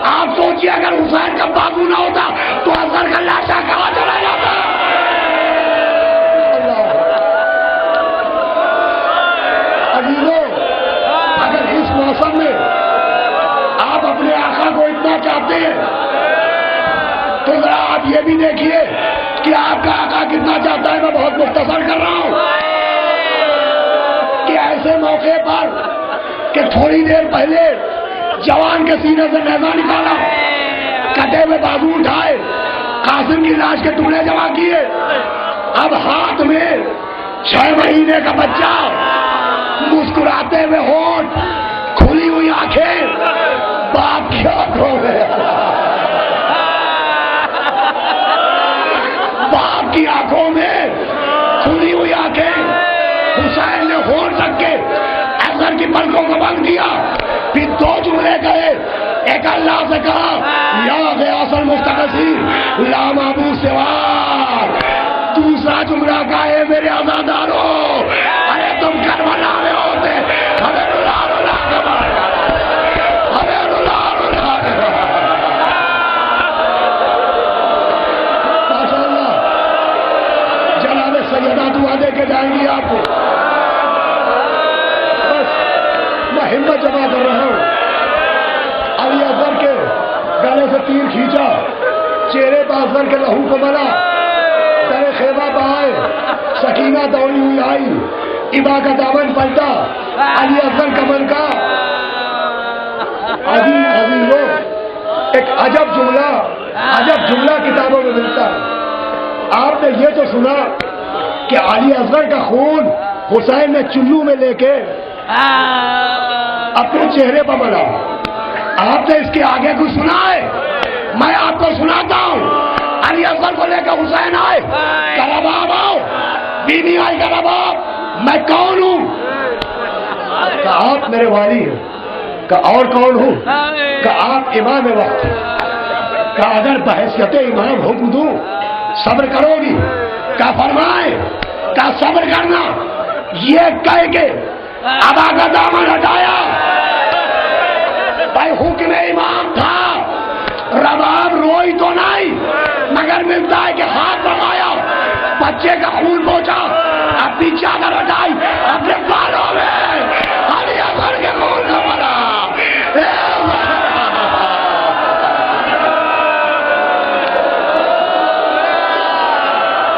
آپ سوچئے اگر حسین کا بازو نہ ہوتا تو اصغر کا لاشا کہاں چلا جاتا؟ عزیزوں، اگر اس موسم میں آپ اپنے آقا کو اتنا چاہتے ہیں تو ذرا آپ یہ بھی دیکھیے کہ آپ کا آقا کتنا چاہتا ہے۔ میں بہت مختصر کر رہا ہوں کہ ایسے موقع پر کہ تھوڑی دیر پہلے جوان کے سینے سے نیزہ نکالا، کٹے ہوئے بازو اٹھائے، قاسم کی لاش کے ٹکڑے جمع کیے، اب ہاتھ میں 6 مہینے کا بچہ، مسکراتے ہوئے ہونٹ، کھلی ہوئی آنکھیں، باپ کی آنکھوں میں، باپ کی آنکھوں میں کھلی ہوئی آنکھیں۔ حسین نے ہونٹ رکھ کے اصغر کی پلکوں کو بند کیا، پھر 2 جملے کہے، ایک اللہ سے کہا یا غیاث المستغیثین لا معبود سواک، دوسرا جملہ کہا ہے میرے عزاداروں، ارے تم کربلا میں ہوتے ہمیں رلا رلا کے مارا، ہمیں رلا رلا کے مارا۔ ماشاءاللہ، جناب سیدہ دعا دے کے جائیں گی آپ کو۔ ہمت جمع کر رہا ہوں۔ علی اصغر کے گلے سے تیر کھینچا، چہرے پر اصغر کے لہو کو ملا، در خیمہ پہ آئے، سکینہ دوڑی ہوئی آئی، ابا کا دامن پلٹا، علی اصغر کمر کا۔ عزیز لوگ، ایک عجب جملہ کتابوں میں ملتا ہے۔ آپ نے یہ تو سنا کہ علی اصغر کا خون حسین نے چلو میں لے کے اپنے چہرے پر بنا، آپ نے اس کے آگے کچھ سنا ہے؟ میں آپ کو سناتا ہوں۔ علی اصغر کو لے کر حسین آئے، کہا باب آؤ، بیوی آئی، کہا باب میں کون ہوں؟ کہا آپ میرے والی ہیں۔ کہا اور کون ہوں؟ کہا آپ امام وقت۔ کہا اگر بحیثیت امام حکم دوں صبر کرو گی؟ کہا فرمائے۔ کہا صبر کرنا۔ یہ کہہ کے ابا کا دامن ہٹایا، بھائی حکم امام تھا، رباب روئی تو نہیں مگر ملتا ہے کہ ہاتھ بڑھایا، بچے کا خون پہنچا، اپنی چادر ہٹائی، اپنے بالوں میں علی اکبر کے خون کا بھرا۔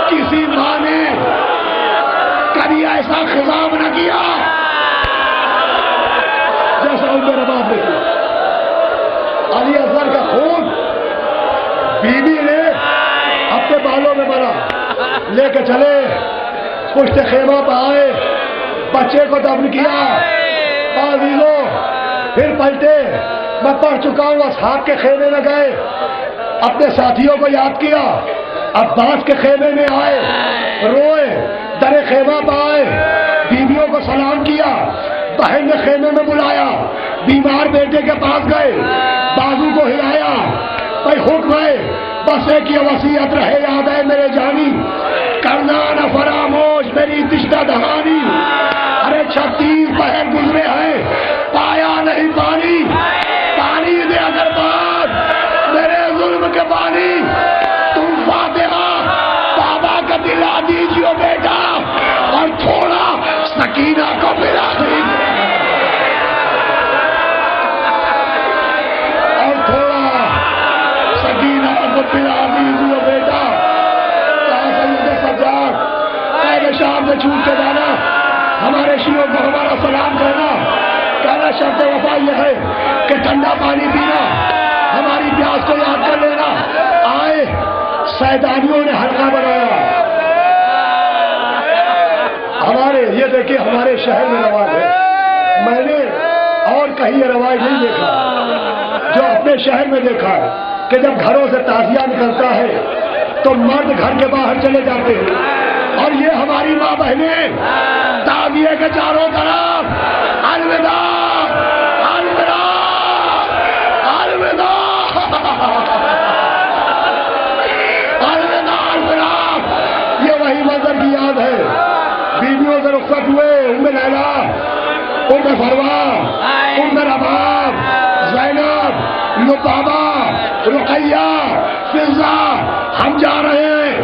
کسی ماں نے کبھی ایسا خضاب نہ کیا جیسا ان میرے باپ نے کیا۔ علی اصغر کا خون بیوی نے اپنے بالوں میں بھرا، لے کے چلے، پشت خیمہ پہ آئے، بچے کو دفن کیا۔ عزیزوں پھر پلٹے، میں پڑھ چکا ہوں، اصحاب کے خیمے میں گئے، اپنے ساتھیوں کو یاد کیا، عباس کے خیمے میں آئے، روئے، در خیمہ پہ آئے، بیویوں کو سلام کیا، بہن نے خیمے میں بلایا، بیمار بیٹے کے پاس گئے، بازو کو ہلایا، بھائی حکم ہے بس ایک یہ وصیت رہے یاد ہے میرے جانی، کرنا نہ فراموش میری تشنہ دہانی، ارے 36 پہر گزرے ہیں پایا نہیں پانی، پانی دے اگر بات میرے ظلم کے پانی، تم فاتحہ بابا کا دلا دیجیو بیٹا، اور تھوڑا سکینہ کو پلا دیجیے، اور تھوڑا سکینہ کو پلا دیجیے بیٹا۔ کہاں سید سجاد اہل شام سے چھوٹ کے جانا، ہمارے شیعوں کو ہمارا سلام کرنا، کہنا شرط وفا یہ ہے کہ ٹھنڈا پانی پینا، ہماری پیاس کو یاد کر لینا۔ آئے سیدانیوں نے حلقہ بنایا، ہمارے یہ دیکھیں ہمارے شہر میں رواج ہے، میں نے اور کہیں یہ رواج نہیں دیکھا، جو اپنے شہر میں دیکھا ہے کہ جب گھروں سے تعزیہ نکلتا ہے تو مرد گھر کے باہر چلے جاتے ہیں، اور یہ ہماری ماں بہنیں تعزیے کے چاروں طرف الوداع الوداع الوداع الوداع الوداع، یہ وہی منظر کی یاد ہے۔ بیویوں سے رخصت ہوئے ام لیلا، ام فروا، ام رباب، زینب، لبابہ، رقیہ، فضہ، ہم جا رہے ہیں،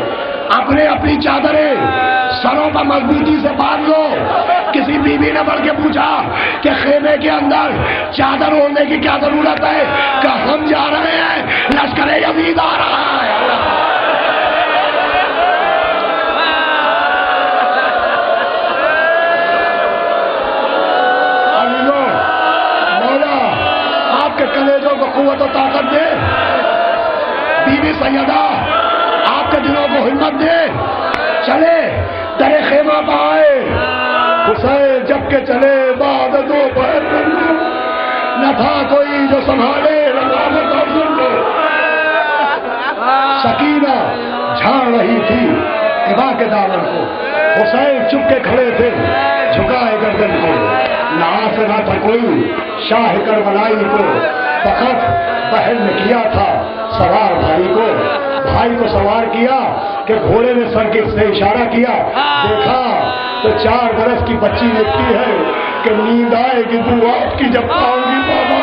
اپنے اپنی چادریں سروں پر مضبوطی سے باندھ لو۔ کسی بیوی نے بڑھ کے پوچھا کہ خیمے کے اندر چادر اوڑھنے کی کیا ضرورت ہے، کہ ہم جا رہے ہیں، لشکر یزید آ رہا ہے۔ مولا آپ کے کلیجوں کو قوت و طاقت دے، بیوی سیدہ آپ کے دلوں کو ہمت دے، چلے در خیمہ پہ آئے، حسین جب کے چلے بعد دوپہر نہ تھا کوئی جو سنبھالے رضامت اور ظلم کو، سکینہ جھاڑ رہی تھی قبا کے دامن کو، حسین چپ کے کھڑے تھے جھکائے گردن کو، نہ آسرا تھا کوئی شاہ کربلائی کو، فقط بہن نے کیا تھا سوار بھائی کو سوار کیا کہ گھوڑے نے سر کے سے اشارہ کیا، دیکھا تو 4 برس کی بچی لکھتی ہے کہ نیند آئے گی دعا آپ کی جب آؤں گی بابا،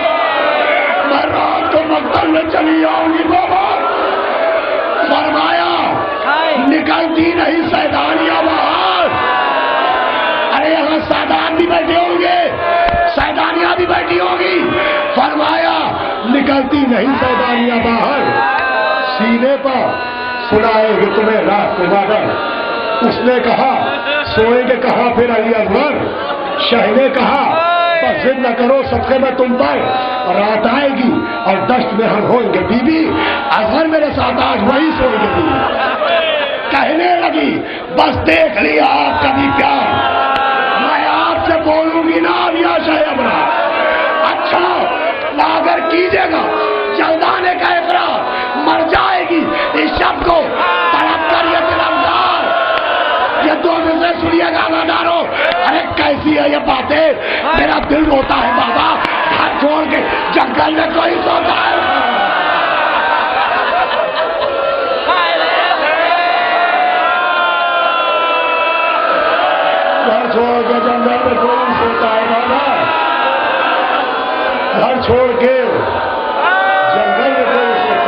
میں رات کو مقتل میں چلی آؤں گی بابا۔ فرمایا نکلتی نہیں سیدانیاں باہر، ارے یہاں سادات بھی بیٹھے ہوں گے، سیدانیاں بھی بیٹھی ہوں گی، فرمایا نکلتی نہیں سیدانیاں باہر، سینے پر سنائے گے تمہیں رات کو مادر۔ اس نے کہا سوئیں گے کہاں پھر علی اکبر، شاہ نے کہا بس ضد نہ کرو صدقے میں تم پر، رات آئے گی اور دشت میں ہم ہوئیں گے، بی بی اصغر میرے ساتھ آج وہی سوئیں گے۔ کہنے لگی بس دیکھ لیا آپ کا بھی پیار، میں آپ سے بولوں گی نا یا شاہ ابرا، اچھا اگر کیجیے گا جلدانے کا اقرار مر جائے گی اس شب کو تڑپ کر یہ دل افزار، یہ دو دن سے سنیے گا نادارو، ارے کیسی ہے یہ باتیں، میرا دل روتا ہے بابا، ہاتھ چھوڑ کے جنگل میں کوئی سوتا ہے، گھر چھوڑ کے جنگل میں کوئی سوتا ہے بابا، گھر چھوڑ کے جنگل میں کوئی سوتا ہے۔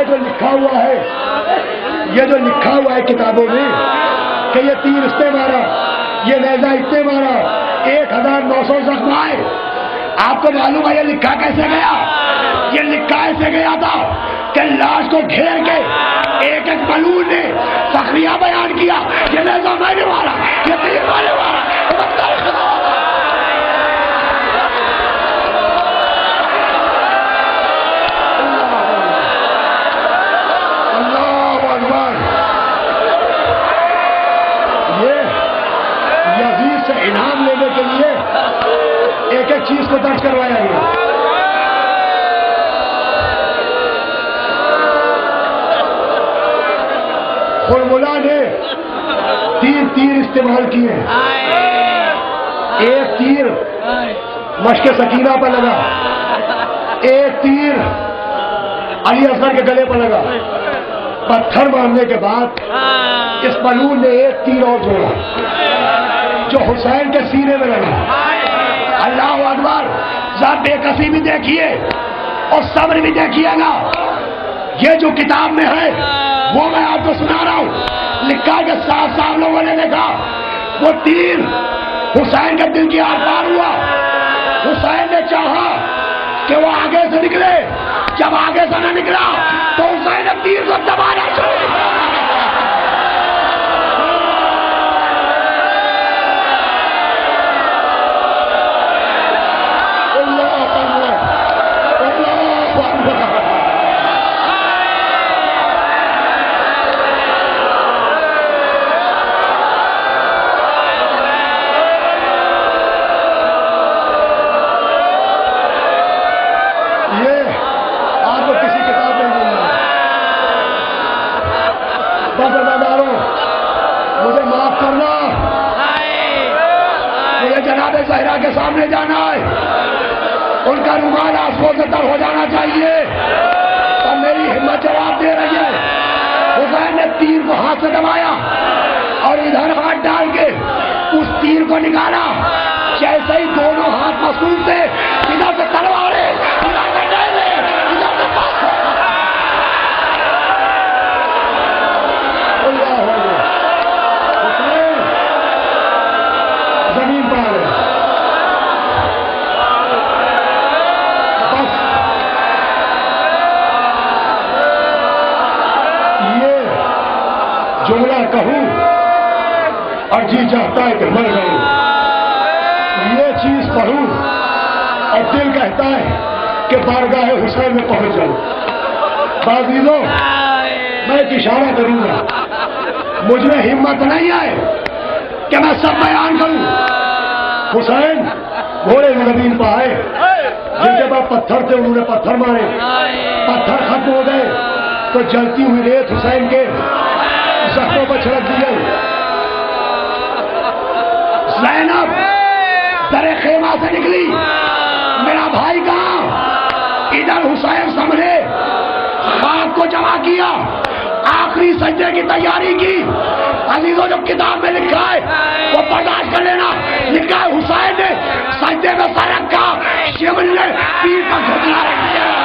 یہ جو لکھا ہوا ہے، یہ جو لکھا ہوا ہے کتابوں میں کہ یہ تیر اس نے مارا، یہ نیزہ اس نے مارا، 1900 زخم آئے، آپ کو معلوم ہے یہ لکھا کیسے گیا؟ یہ لکھا ایسے گیا تھا کہ لاش کو گھیر کے ایک ایک ملعون نے فخریہ بیان کیا، یہ نیزہ میں نے مارا، یہ تیر میں نے مارا۔ اللہ اکبر۔ یہ یزید سے انعام لینے کے لیے ایک ایک چیز کو درج کروایا گیا۔ خرملا نے تیر استعمال کیے، ایک تیر مشک سکینہ پر لگا، ایک تیر علی اصغر کے گلے پر لگا، پتھر مارنے کے بعد اس ملعون نے ایک تیر اور جوڑا جو حسین کے سینے میں لگا۔ اللہ اکبر۔ ذات بے کسی بھی دیکھیے اور صبر بھی دیکھیے گا۔ یہ جو کتاب میں ہے وہ میں آپ کو سنا رہا ہوں، لکھا ہے کہ 7 لوگوں نے دیکھا وہ تیر حسین کے دل کی آر پار ہوا۔ حسین نے چاہا کہ وہ آگے سے نکلے، جب آگے سے نہ نکلا تو حسین نے تیر کو دبانا شروع کیا۔ مجھے معاف کرنا، مجھے جناب زہرا کے سامنے جانا ہے، ان کا رومال آنسوؤں سے تر ہو جانا چاہیے، اور میری ہمت جواب دے رہی ہے۔ حسین نے تیر کو ہاتھ سے دبایا اور ادھر ہاتھ ڈال کے اس تیر کو نکالا، جیسے ہی دونوں ہاتھ مسئول تھے، ادھر سے تلواریں، ادھر سے ڈیلے، ادھر سے پتھر۔ زمین پر آ گئے۔ بس یہ جملہ کہوں اور جی چاہتا ہے کہ مر گئے، یہ چیز پڑھوں اور دل کہتا ہے کہ بارگاہ حسین میں پہنچ جاؤں۔ عزیزوں، میں ایک اشارہ کروں گا، مجھ میں ہمت نہیں آئے کہ میں سب بیان کروں۔ حسین گھوڑے زمین پہ آئے، جن کے بعد پتھر تھے انہوں نے پتھر مارے، پتھر ختم ہو گئے تو جلتی ہوئی ریت حسین کے زخموں پر چھڑک دی گئی۔ زینب در خیمہ سے نکلی، میرا بھائی کہاں؟ ادھر حسین سامنے خاک کو جمع کیا، آخری سجدے کی تیاری کی۔ عزیزوں، جو کتاب میں لکھا ہے وہ برداشت کر لینا، لکھا ہے حسین نے سجدے میں سر رکھا، شمل نے پیٹھ پر گھٹنا رکھ دیا۔